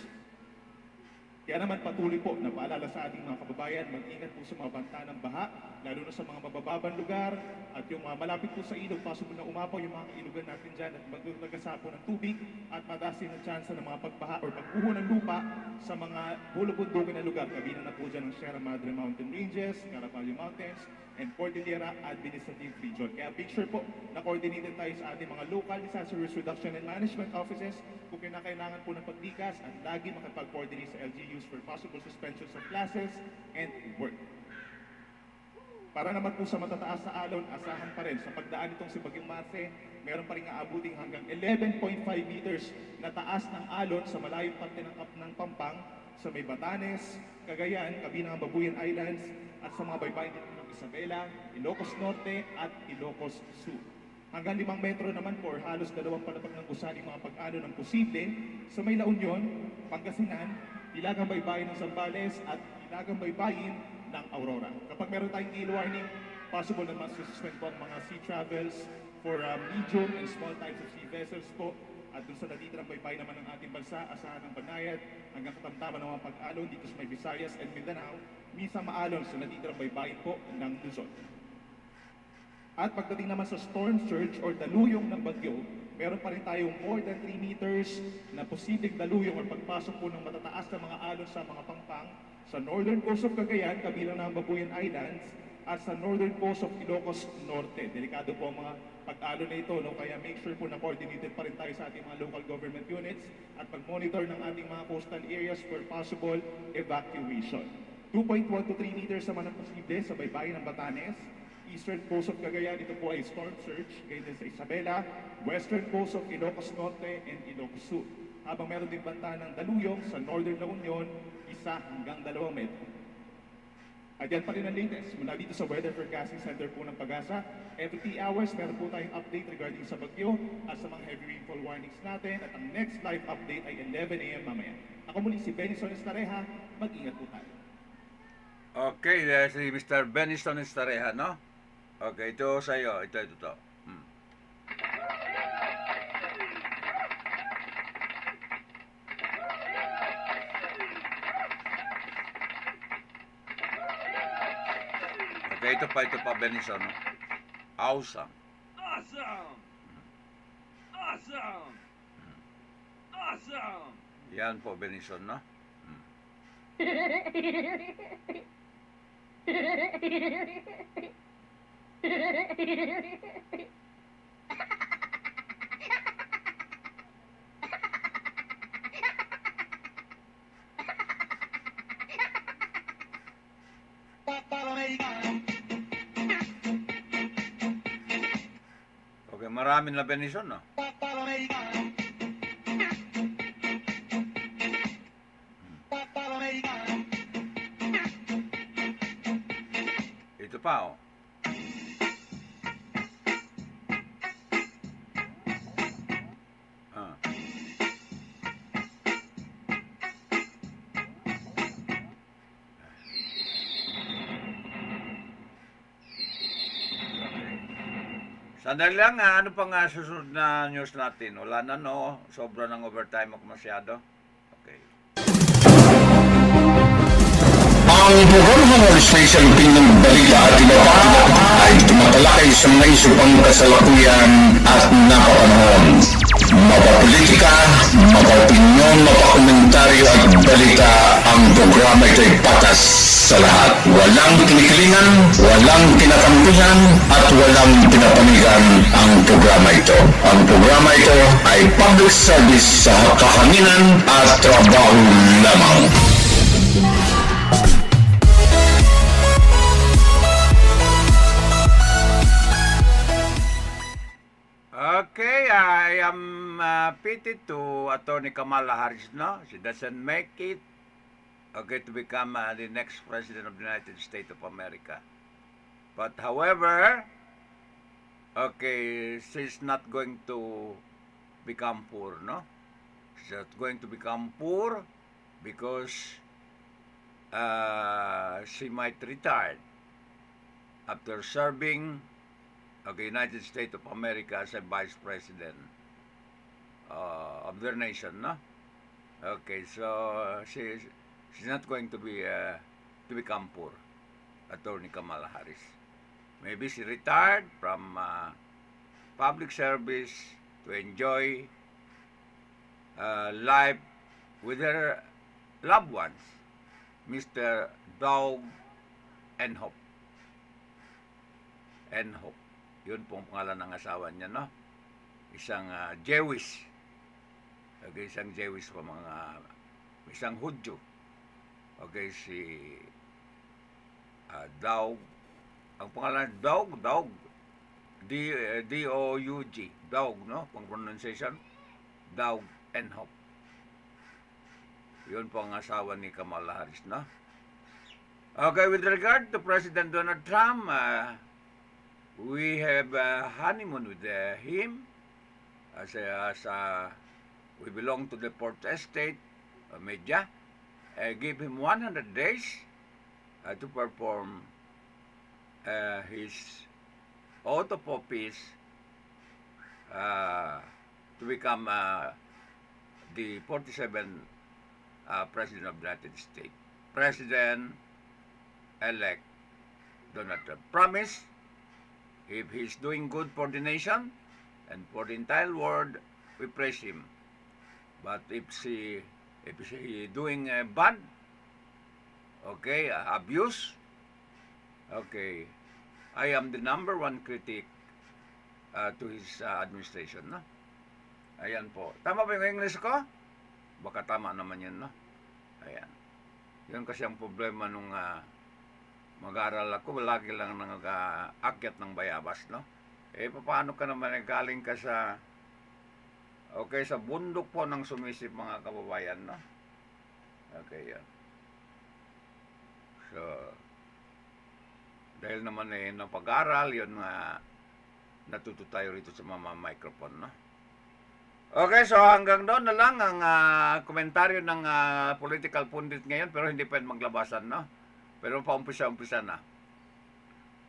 Kaya naman patuloy po na paalala sa ating mga kababayan, mag-ingat po sa mga banta ng baha, lalo na sa mga mabababang lugar at yung malapit po sa ilog, possible na umapaw yung mga ilugan natin dyan at magdagasapo ng tubig at madasin ang tsansa ng mga pagbaha o pagbuho ng lupa sa mga bulubundugan na lugar. Kabilang na po dyan ang Sierra Madre Mountain Ranges, Caraballo Mountains, and Cordillera Administrative Region. Kaya make sure po na coordinated tayo sa ating mga local disaster risk reduction and management offices kung kinakailangan po ng pagdikas at lagi makipag-coordinate sa LGUs for possible suspensions of classes and work. Para naman po sa matataas na alon, asahan pa rin sa pagdaan itong si Bagyong Marce, meron pa rin aabuting hanggang 11.5 meters na taas ng alon sa malayong parte ng Pampang, sa may Batanes, Cagayan, kabilang ang Babuyan Islands, at sa mga baybayin dito ng Isabela, Ilocos Norte at Ilocos Sur. Hanggang 5 metro naman po, or halos 2 palapag ng gusali mga pag-alon ang posible sa may La Union, Pangasinan, Ilagang Baybayin ng Zambales at Ilagang Baybayin ng Aurora. Kapag meron tayong gale warning, possible naman suspend po ang mga sea travels for medium and small types of sea vessels po. At dun sa natitirang baybayin naman ng ating bansa, asahan ng banayad hanggang katamtaman ng mga pag-alon dito sa may Visayas and Mindanao, minsan maalon sa natitirang baybayin po ng Luzon. At pagdating naman sa storm surge or daluyong ng bagyo, meron pa rin tayong more than 3 meters na posibleng daluyong o pagpasok po ng matataas na mga alon sa mga pangpang sa northern coast of Cagayan, kabilang ng Babuyan Islands, at sa northern coast of Ilocos Norte. Delikado po ang mga pag-alon na ito, no? Kaya make sure po na coordinated pa rin tayo sa ating mga local government units at pag-monitor ng ating mga coastal areas for possible evacuation. 2.1 to 3 meters naman ang posible sa baybayin ng Batanes. Eastern coast of Cagayan, ito po ay storm surge, ganyan din sa Isabela, western coast of Ilocos Norte and Ilocos Sur. Habang meron din banta ng daluyong sa northern La Union, 1 hanggang 2 metro. At yan pa rin ang latest mula dito sa Weather Forecasting Center po ng Pag-asa. Every 3 hours, meron po tayong update regarding sa bagyo at sa mga heavy rainfall warnings natin. At ang next live update ay 11 a.m. mamaya. Ako muli si Benison Estareja, mag-ingat po tayo. Okay, si Mr. Benison Estareja, no? Okay, ito sa iyo. Ito. Okay, ito pa, Benison, no? Awesome. Awesome! Awesome! Awesome! Yan po, Benison, no? Okay, marami na Benison, no? Ito pa, oh. Sandali lang nga, ano pa nga susunod na news natin? Wala na, no? Sobra ng overtime ako masyado. Okay. Ang programa ng Special Opinion Balita at iba pa ay tumatalakay sa mga isyu pang kasalukuyan at napapanahon. Mapapolitika, mapaopinyon, mapakomentaryo at balita, ang programa ito ay patas sa lahat. Walang kinikilingan, walang kinakampihan, at walang pinapanigan ang programa ito. Ang programa ito ay public service sa kahanginan at trabaho lamang. pity to Attorney Kamala Harris, no? She doesn't make it, okay, to become the next President of the United States of America. But however, okay, she's not going to become poor, no? She's not going to become poor because she might retire after serving the United States of America as a Vice President of their nation, no? Okay, so she's not going to be to become poor, Attorney Kamala Harris. Maybe she retired from public service to enjoy life with her loved ones, Mr. Doug Enhoff. Enhoff. Yun pong pangalan ng asawa niya, no? Isang Jewish. Okay, isang Jewish pa isang Hudyo. Okay, si Doug. Ang pangalan, Doug. D-O-U-G. Doug, no? Pang pronunciation. Doug Enhoff. Yun po ang asawa ni Kamala Harris, no? Okay, with regard to President Donald Trump, we have a honeymoon with him as we belong to the Port Estate media. Give him 100 days to perform his oath of office to become the 47th President of the United States. President-elect Donald Trump. Promise, if he's doing good for the nation and for the entire world, we praise him. But if he doing bad, okay, abuse, okay, I am the number one critic to his administration, no? Ayan po. Tama ba yung English ko? Baka tama naman yun, no? Ayan. Yun kasi ang problema nung mag-aral ako, lagi lang nag-aakyat ng bayabas, no? Paano ka naman galing ka sa sa bundok po ng sumisip, mga kababayan, no? Okay, yan. So, dahil naman ng pag-aral, yun natuto tayo rito sa microphone, no? Okay, so hanggang doon na lang ang komentaryo ng political pundit ngayon, pero hindi pwede maglabasan, no? Pero paumpisa-umpisa na.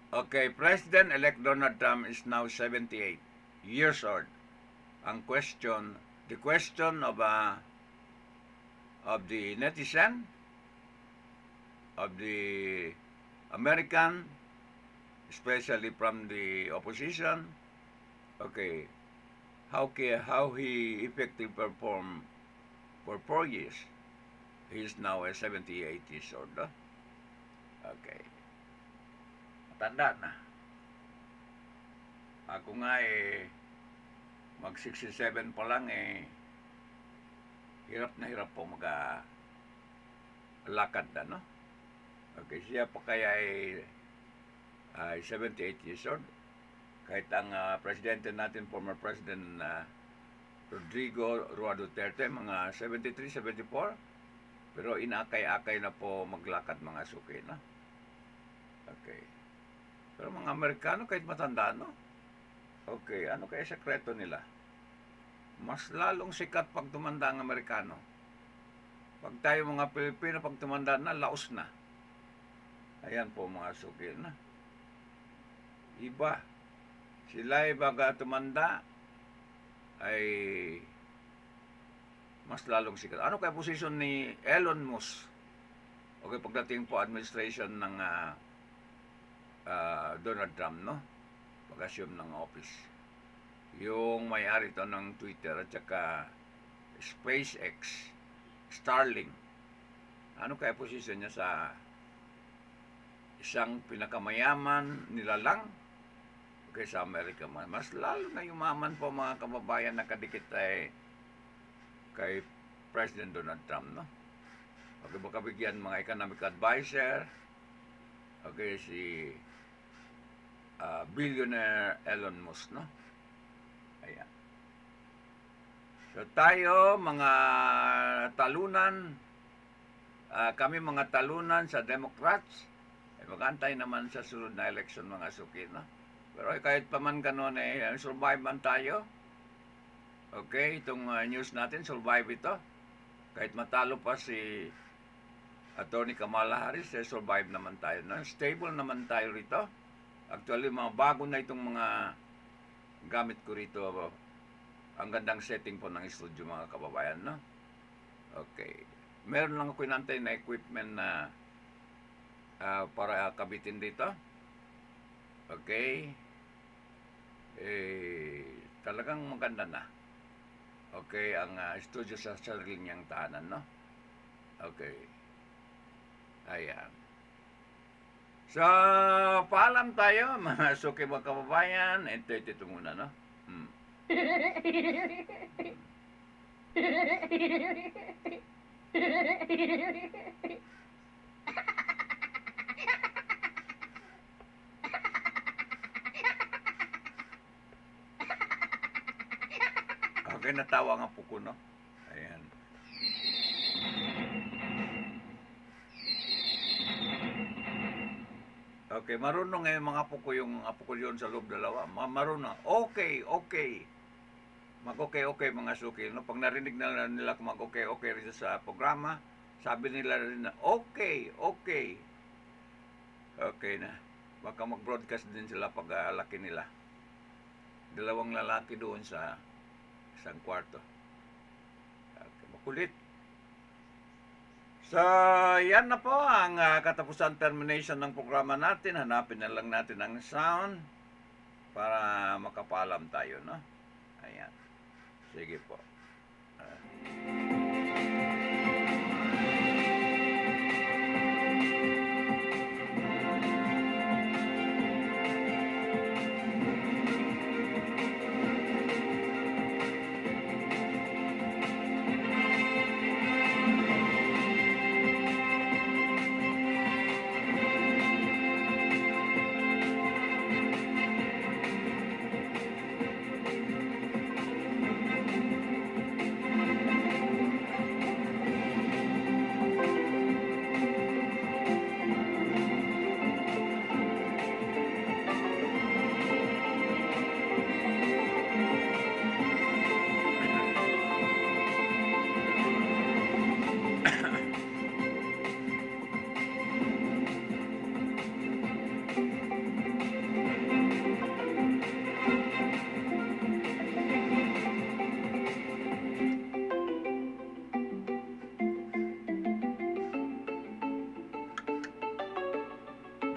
Okay, President-elect Donald Trump is now 78 years old. The question of the netizen, of the American, especially from the opposition, okay, how he effectively performed for 4 years. He is now 78 years old. No? Okay. Matanda na. Ako nga mag 67 pa lang hirap na hirap po lakad na, no? Okay, siya pa kaya 78 years old. Kahit ang presidente natin, former President Rodrigo Roa Duterte, mga 73, 74, pero inakay-akay na po maglakad, mga suki, no? Okay. Pero mga Amerikano, kahit matanda, no? Okay, ano kaya sekreto nila? Mas lalong sikat pag tumanda ang Amerikano. Pag tayo mga Pilipino, pag tumanda na, laos na. Ayan po, mga suki, no? Iba. Sila baga tumanda ay mas lalong sikat. Ano kaya posisyon ni Elon Musk? Okay, pagdating po administration ng Donald Trump, no? Pag-assume ng office. Yung may-ari to ng Twitter at saka SpaceX, Starlink. Ano kaya posisyon niya sa isang pinakamayaman nila lang? Okay, sa Amerika, mas lalo na yumaman po, mga kababayan, nakadikit kay President Donald Trump, no? Okay, baka bigyan mga economic advisor, okay, si billionaire Elon Musk, no? Ayan. So tayo, mga talunan, kami mga talunan sa Democrats, magantay naman sa sunod na election mga suki, no? Pero kahit pa man ganun, survive man tayo. Okay, itong news natin, survive ito. Kahit matalo pa si Attorney Kamala Harris, survive naman tayo. No? Stable naman tayo rito. Actually, mga bago na itong mga gamit ko rito. Ang gandang setting po ng studio mga kababayan. No? Okay. Meron lang ako inantay na equipment na para kabitin dito. Okay. Talagang maganda na. Okay, ang studio sa sarili niyang tahanan, no? Okay. Ayan. So, paalam tayo, mga suki mga kababayan. Ito muna, no? Okay, natawa nga po ko, no? Ayan. Okay, marunong ngayon mga apo ko, yung apo ko yun sa loob dalawa. Marunong. Okay. Mag-okay mga suki. No? Pag narinig na nila kung mag-okay rin sa programa, sabi nila rin na, okay. Okay na. Baka mag-broadcast din sila pag laki nila. Dalawang lalaki doon sa isang kwarto. Okay, makulit. So, yan na po ang katapusan termination ng programa natin. Hanapin na lang natin ang sound para makapaalam tayo, no? Ayan. Sige po.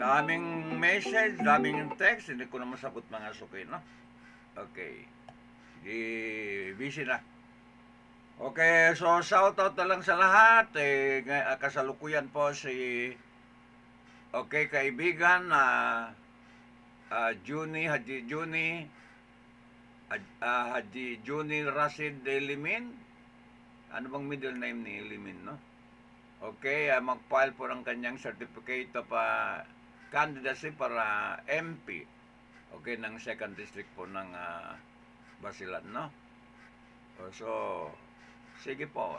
Daming message, daming text, hindi ko na masagot mga suki, no? Okay. Busy na. Okay, so shoutout na lang sa lahat. Kasalukuyan po si kaibigan Haji Juni Rashid Limin. Ano bang middle name ni Limin, no? Okay, mag-file po ng kanyang certificate of candidacy para MP. Okay, ng 2nd District po ng Basilan, no? So, sige po.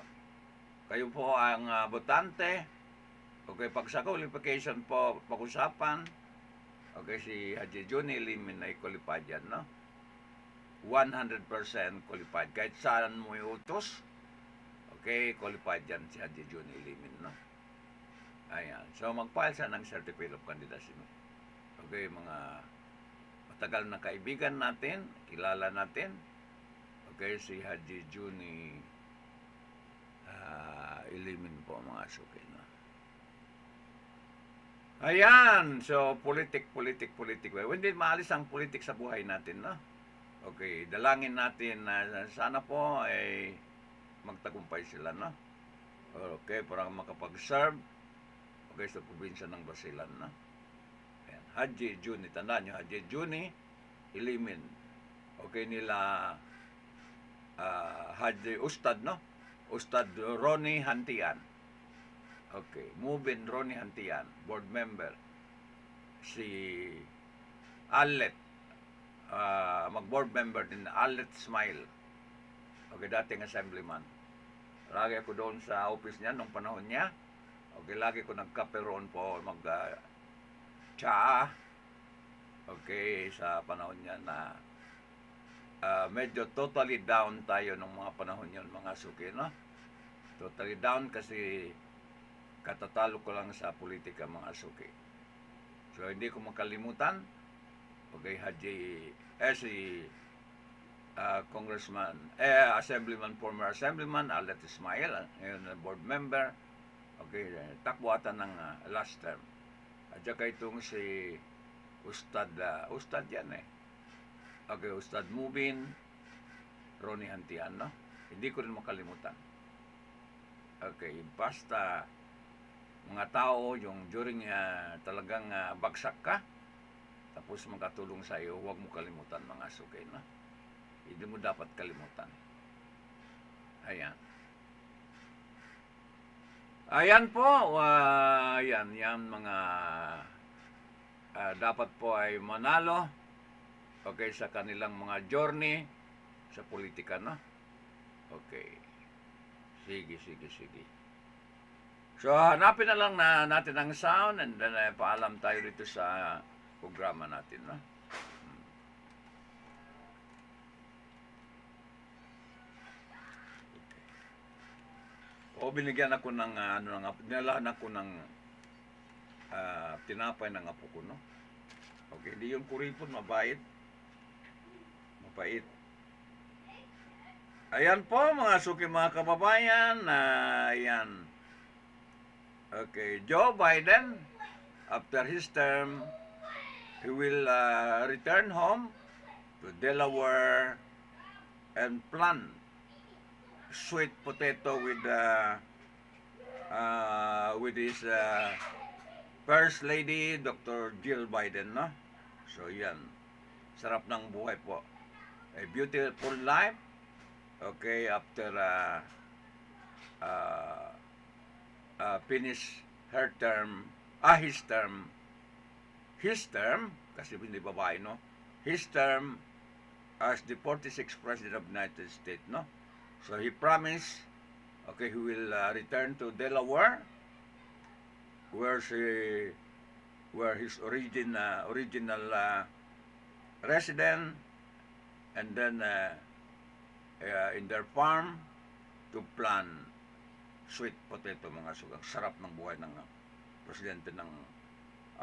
Kayo po ang botante. Okay, pag sa qualification po, pag-usapan. Okay, si Haji Juni Limin ay qualified yan, no? 100% qualified. Kahit saan mo iutos, okay, qualified yan si Haji Juni Limin, no? Ayan. So, mag-file siya ng Certificate of Candidacy. Okay, mga matagal na kaibigan natin, kilala natin. Okay, si Haji Juni Limin po, mga suki, no? Ayan. So, politik. Hindi maalis ang politik sa buhay natin, no? Okay, dalangin natin na sana po ay magtagumpay sila, no? Okay, para makapag-serve sa probinsya ng Basilan, no? Ayan. Haji Juni, tandaan nyo, Haji Juni Limin. Okay, nila Haji Ustad, no? Ustad Ronnie Hantian. Okay, Mubin Ronnie Hantian, board member. Si Alet, mag-board member din, Alet Smile. Okay, dating assemblyman. Lagi ako doon sa office niya nung panahon niya. Okay, lagi ko nagkape roon po tsaa. Okay, sa panahon niya na medyo totally down tayo nung mga panahon yun, mga suki, no? Totally down kasi katatalo ko lang sa politika, mga suki. So, hindi ko makalimutan. Okay, si Congressman, former Assemblyman, Alet Ismail, ngayon na board member. Okay, takbo ata ng last term. At saka itong si Ustad yan eh. Okay, Ustad Mubin, Ronnie Hantian, no? Hindi ko rin makalimutan. Okay, basta mga tao, yung during talagang bagsak ka, tapos makatulong sa iyo, huwag mo kalimutan, mga suki, no? Hindi mo dapat kalimutan. Ayan. Ayan po, yan mga dapat po ay manalo, okay, sa kanilang mga journey sa politika, no? Okay. Sige. So, hanapin na lang natin ang sound and then paalam tayo dito sa programa natin, no? O binigyan ako ng dinalaan ako ng tinapay ng apo ko, no? Okay, hindi yung kuripon, mabait. Ayan po, mga suki, mga kababayan, ayan. Okay, Joe Biden, after his term, he will return home to Delaware and plant sweet potato with his First Lady, Dr. Jill Biden, no? So, yan. Sarap ng buhay po. A beautiful life. Okay, after finish his term, kasi hindi babae, no? His term as the 46th President of the United States, no? So he promised, okay, he will return to Delaware, where his original resident, and then in their farm to plant sweet potato, mga suki. Sarap ng buhay ng presidente ng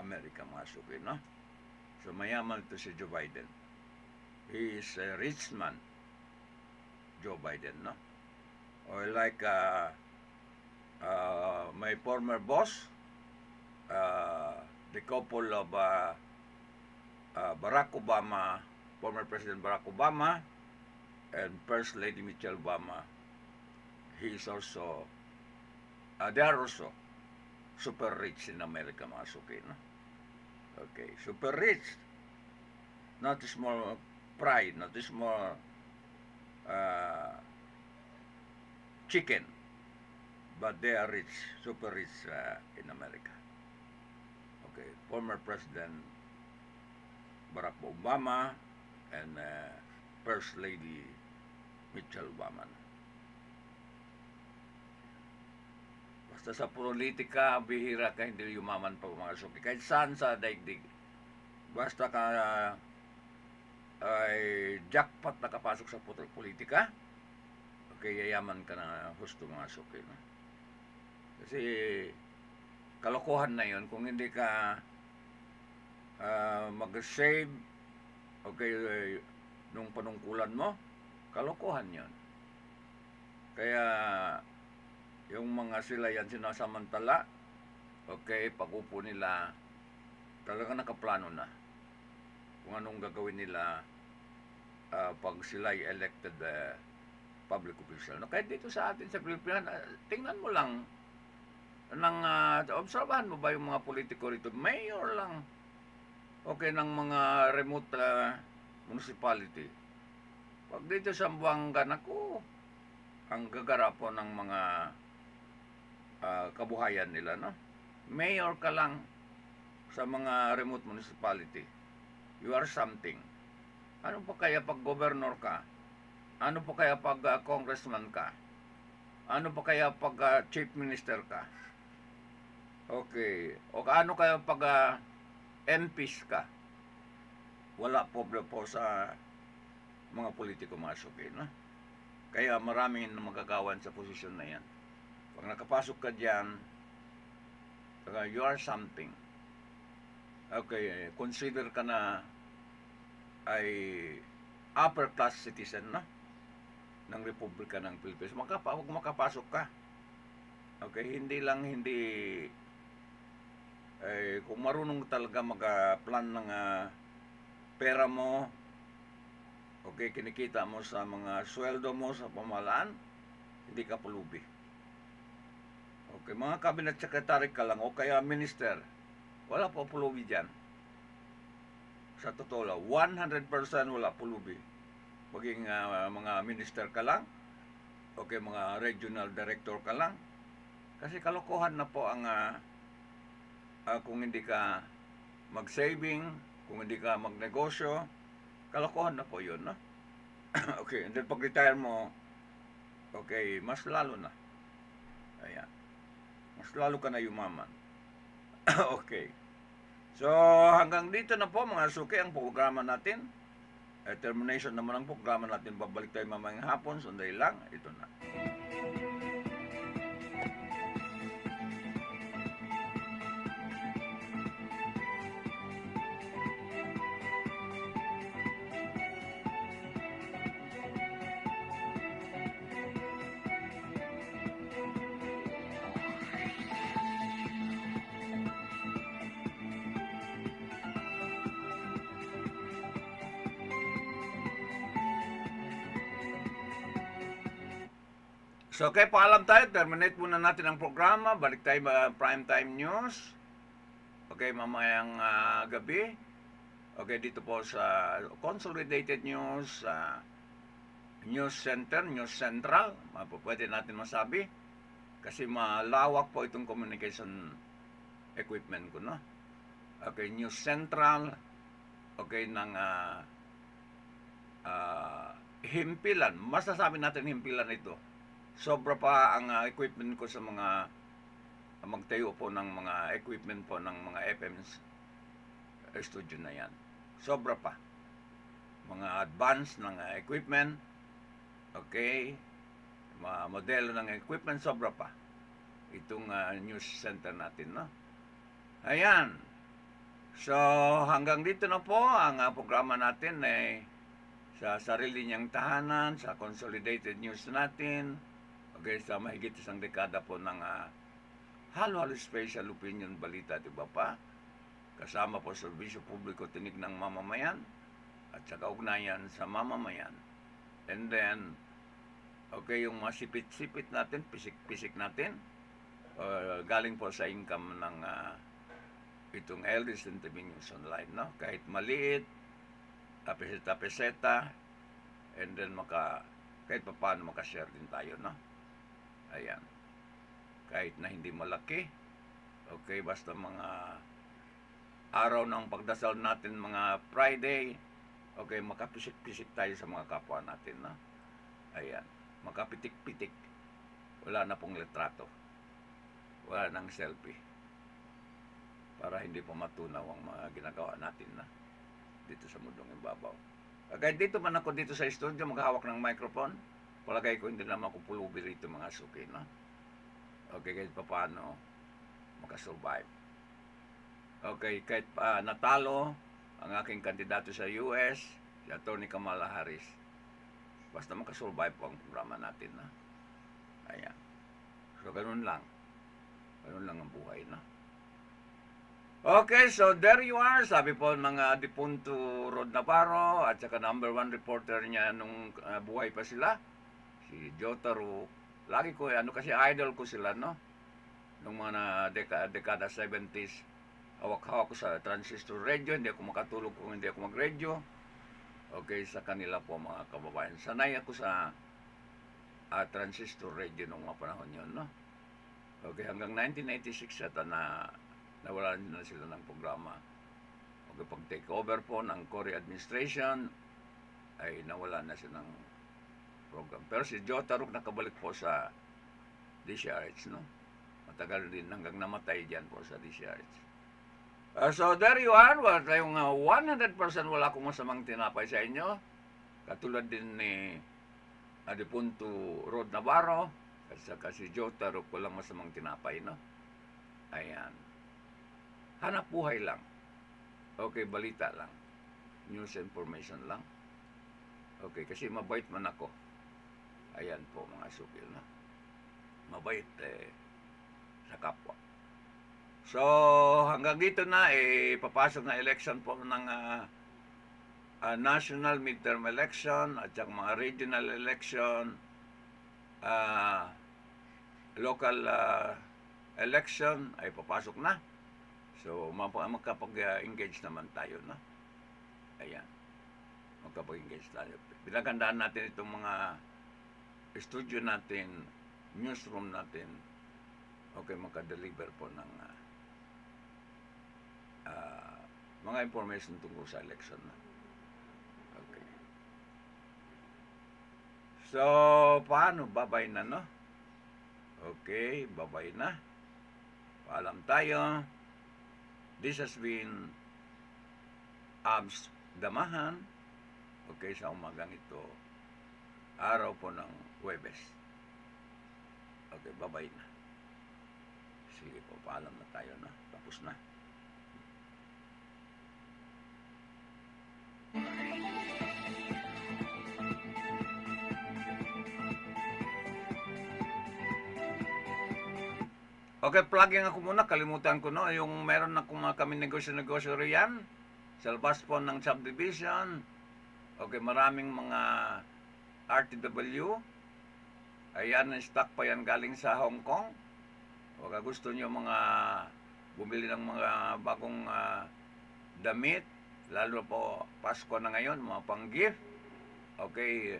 Amerika, mga suki, no? So mayaman ito si Joe Biden. He is a rich man, Joe Biden, no? Or like my former boss, the couple of Barack Obama, former President Barack Obama, and First Lady Michelle Obama, he is also, they are also super rich in America, mga suki, no? Okay, super rich. Not small pride, not small chicken, but they are rich, super rich in America. Okay, former President Barack Obama and First Lady Michelle Obama. Basta sa politika, bihira ka hindi yumaman pa, mga suki. Kahit saan sa daigdig. Basta ka ay jackpot nakapasok sa politika, okay, yayaman ka na husto, mga suki, no? Kasi kalokohan na yun kung hindi ka mag-save, okay, nung panungkulan mo, kalokohan yun. Kaya yung mga sila yan sinasamantala, okay, pag-upo nila, talaga nakaplano na kung anong gagawin nila pag sila ay elected public official. No, kahit dito sa atin sa Pilipinas, tingnan mo lang, obserbahan mo ba yung mga politiko rito, mayor lang, okay, ng mga remote municipality. Pag dito sa Buanga, naku, ang gagarapo ng mga kabuhayan nila, no? Mayor ka lang sa mga remote municipality. You are something. Ano pa kaya pag governor ka? Ano pa kaya pag congressman ka? Ano pa kaya pag chief minister ka? Okay. O ano kaya pag MPs ka? Wala problem po sa mga politiko masukin, no? Kaya maraming magagawan sa posisyon na yan. Pag nakapasok ka dyan, you are something. Okay, consider ka na ay upper class citizen na ng Republika ng Pilipinas. Huwag makapasok ka. Okay, hindi kung marunong talaga mag-plan ng pera mo, okay, kinikita mo sa mga sweldo mo sa pamahalaan, hindi ka pulubi. Okay, mga cabinet secretary ka lang o kaya minister, wala po pulubi dyan. Sa totoo lang, 100% wala pulubi. Maging mga minister ka lang, okay, mga regional director ka lang. Kasi kalokohan na po ang kung hindi ka mag-saving, kung hindi ka magnegosyo, kalokohan na po yun, no? Okay, and then pag-retire mo, okay, mas lalo na. Ayan. Mas lalo ka na yumaman. Okay. So, hanggang dito na po mga suki ang programa natin. Termination naman ang programa natin. Babalik tayo mamayang hapon. Sandali lang. Ito na. So, okay, paalam tayo. Terminate muna natin ang programa. Balik tayo primetime news. Okay, mamayang gabi. Okay, dito po sa Consolidated News, News Center, News Central. Pwede natin masabi. Kasi malawak po itong communication equipment ko, no? Okay, News Central. Okay, ng himpilan. Masasabi natin himpilan ito. Sobra pa ang equipment ko sa mga magtayo po ng mga equipment po ng mga FM studio na yan. Sobra pa. Mga advanced ng equipment. Okay. Mga modelo ng equipment, sobra pa. Itong news center natin, no? Ayan. So, hanggang dito na po ang programa natin sa sarili niyang tahanan, sa consolidated news natin. Okay, sa mahigit isang dekada po ng halo-halo special opinion balita, diba pa? Kasama po serbisyo publiko tinig ng mamamayan at saka ugnayan sa mamamayan. And then, okay, yung mga sipit-sipit natin, pisik-pisik natin, galing po sa income ng itong ADLSN TV News Online, no? Kahit maliit, peseta-peseta, and then kahit pa paano makashare din tayo, no? Ayan. Kahit na hindi malaki, okay, basta mga araw ng pagdasal natin, mga Friday, okay, makapisik-pisik tayo sa mga kapwa natin, no? Ayan. Makapitik-pitik. Wala na pong litrato. Wala nang selfie. Para hindi pa matunaw ang mga ginagawa natin na dito sa mundong ibabaw. Kahit dito man ako dito sa studio, maghahawak ng microphone, palagay ko hindi naman ako pulubi rito mga suki, no? Okay, kahit pa paano makasurvive. Okay, kahit natalo ang aking kandidato sa US, si Atty. Kamala Harris, basta makasurvive po ang programa natin, no? Ayan. So, ganun lang. Ganun lang ang buhay, no? Okay, so there you are. Sabi po ng Dipunto Rod Navarro at saka number 1 reporter niya nung buhay pa sila, si Jotaro. Lagi ko, kasi idol ko sila, no? Nung mga dekada 70s, hawak-hawak ko sa transistor radio, hindi ako makatulog kung hindi ako mag-radio. Okay, sa kanila po mga kababayan. Sanay ako sa transistor radio nung mga panahon yun, no? Okay, hanggang 1986 yata nawala na sila ng programa. Okay, pag take over po ng Cory administration, ay nawala na sila ng program. Pero si Joe Taruk nakabalik po sa DCRH, no? Matagal din hanggang namatay dyan po sa DCRH. So there you are, yung 100% wala akong masamang tinapay sa inyo. Katulad din ni Adipunto Rod Navarro, at saka si Joe Taruk, walang masamang tinapay, no? Ayan. Hanap buhay lang. Okay, balita lang. News information lang. Okay, kasi mabait man ako. Ayan po mga supil, no? Mabait sa kapwa. So, hanggang dito na, papasok na election po ng national midterm election at saka mga regional election, local election ay papasok na. So, magkapag-engage naman tayo, no? Ayan. Magkapag-engage tayo. Pinagandaan natin itong mga studio natin, newsroom natin. Okay, makadeliver po ng mga information tungkol sa election na. Okay. So, paano? Babay na, no? Okay, babay na. Paalam tayo. This has been Abs Damahan. Okay, sa umagang ito. Araw po ng Huwebes. Okay, babay na. Sige po, paalam na tayo, no? Tapos na. Okay, plugging ako muna. Kalimutan ko, no? Yung meron na kami negosyo-negosyo riyan sa labas po ng subdivision. Okay, maraming mga RTW. Ayan, stock pa yan galing sa Hong Kong. Baka gusto nyo mga bumili ng mga bagong damit, lalo po Pasko na ngayon, mga pang-gift. Okay,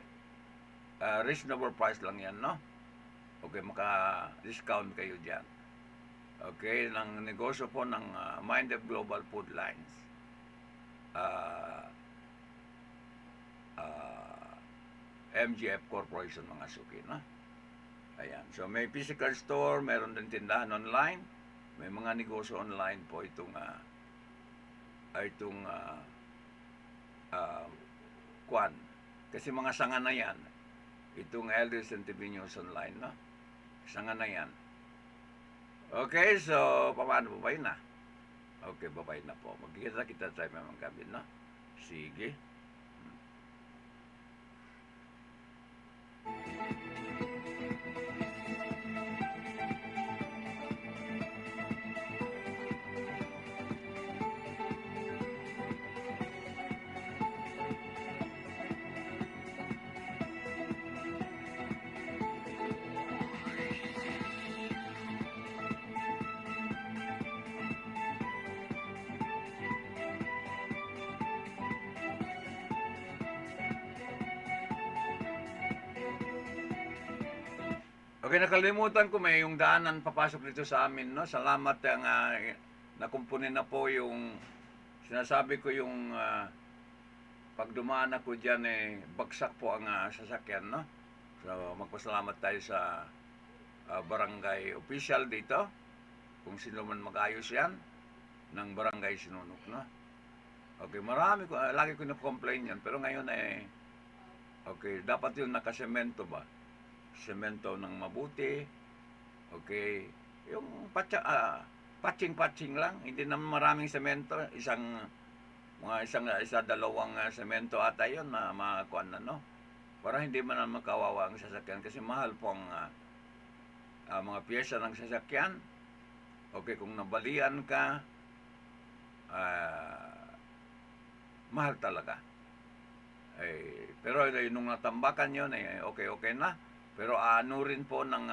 reasonable price lang yan, no? Okay, maka-discount kayo dyan. Okay, ng negosyo po ng Minded Global Food Lines. MGF Corporation, mga suki, no? Ayan. So, may physical store, meron din tindahan online. May mga negosyo online po itong kwan. Kasi mga sanga na yan. Itong ADLSN TV News Online, no? Sanga na yan. Okay, so, paano? Babay na? Okay, babay na po. Magkikita-kita tayo mga gabi, no? Sige. Okay, nakalimutan ko, may yung daanan papasok dito sa amin, no? Salamat ang nakumpunin na po yung sinasabi ko yung pag dumaan ako dyan, bagsak po ang sasakyan, no? So, magpasalamat tayo sa barangay official dito, kung sino man mag-ayos yan, ng barangay Sinunok, no? Okay, marami ko, lagi ko na-complain yan, pero ngayon okay, dapat yung nakasemento ba? Semento ng mabuti. Okay, yung patching lang, hindi naman maraming semento, dalawang semento ata yun na makakuan na, no? Para hindi man naman makawawa ang sasakyan kasi mahal po ang mga piyesa ng sasakyan. Okay, kung nabalian ka, mahal talaga. Pero nung natambakan yun, okay na. Pero ano rin po ng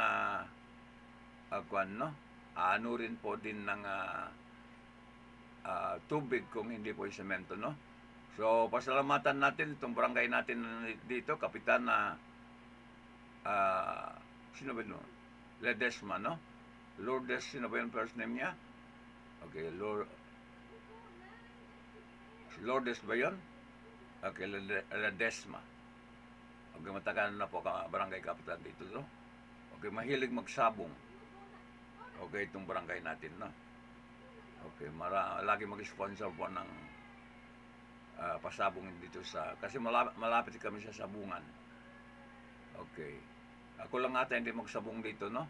no? Ano rin po din ng tubig kung hindi po semento, no? So, pasalamatan natin itong barangay natin dito, Kapitan sino ba no? Ledesma, no? Lourdes, sino ba yung first name niya? Okay, Lourdes ba yun? Okay, Ledesma. Okay, matagal na po barangay kapitan dito, no? Okay, mahilig magsabong. Okay, itong barangay natin, no? Okay, lagi mag-sponsor po ng pasabong dito kasi malapit kami sa sabungan. Okay. Ako lang ata hindi magsabong dito, no?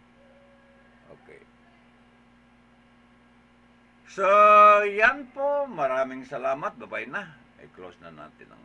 Okay. So, yan po. Maraming salamat. Bye-bye na. I-close na natin ang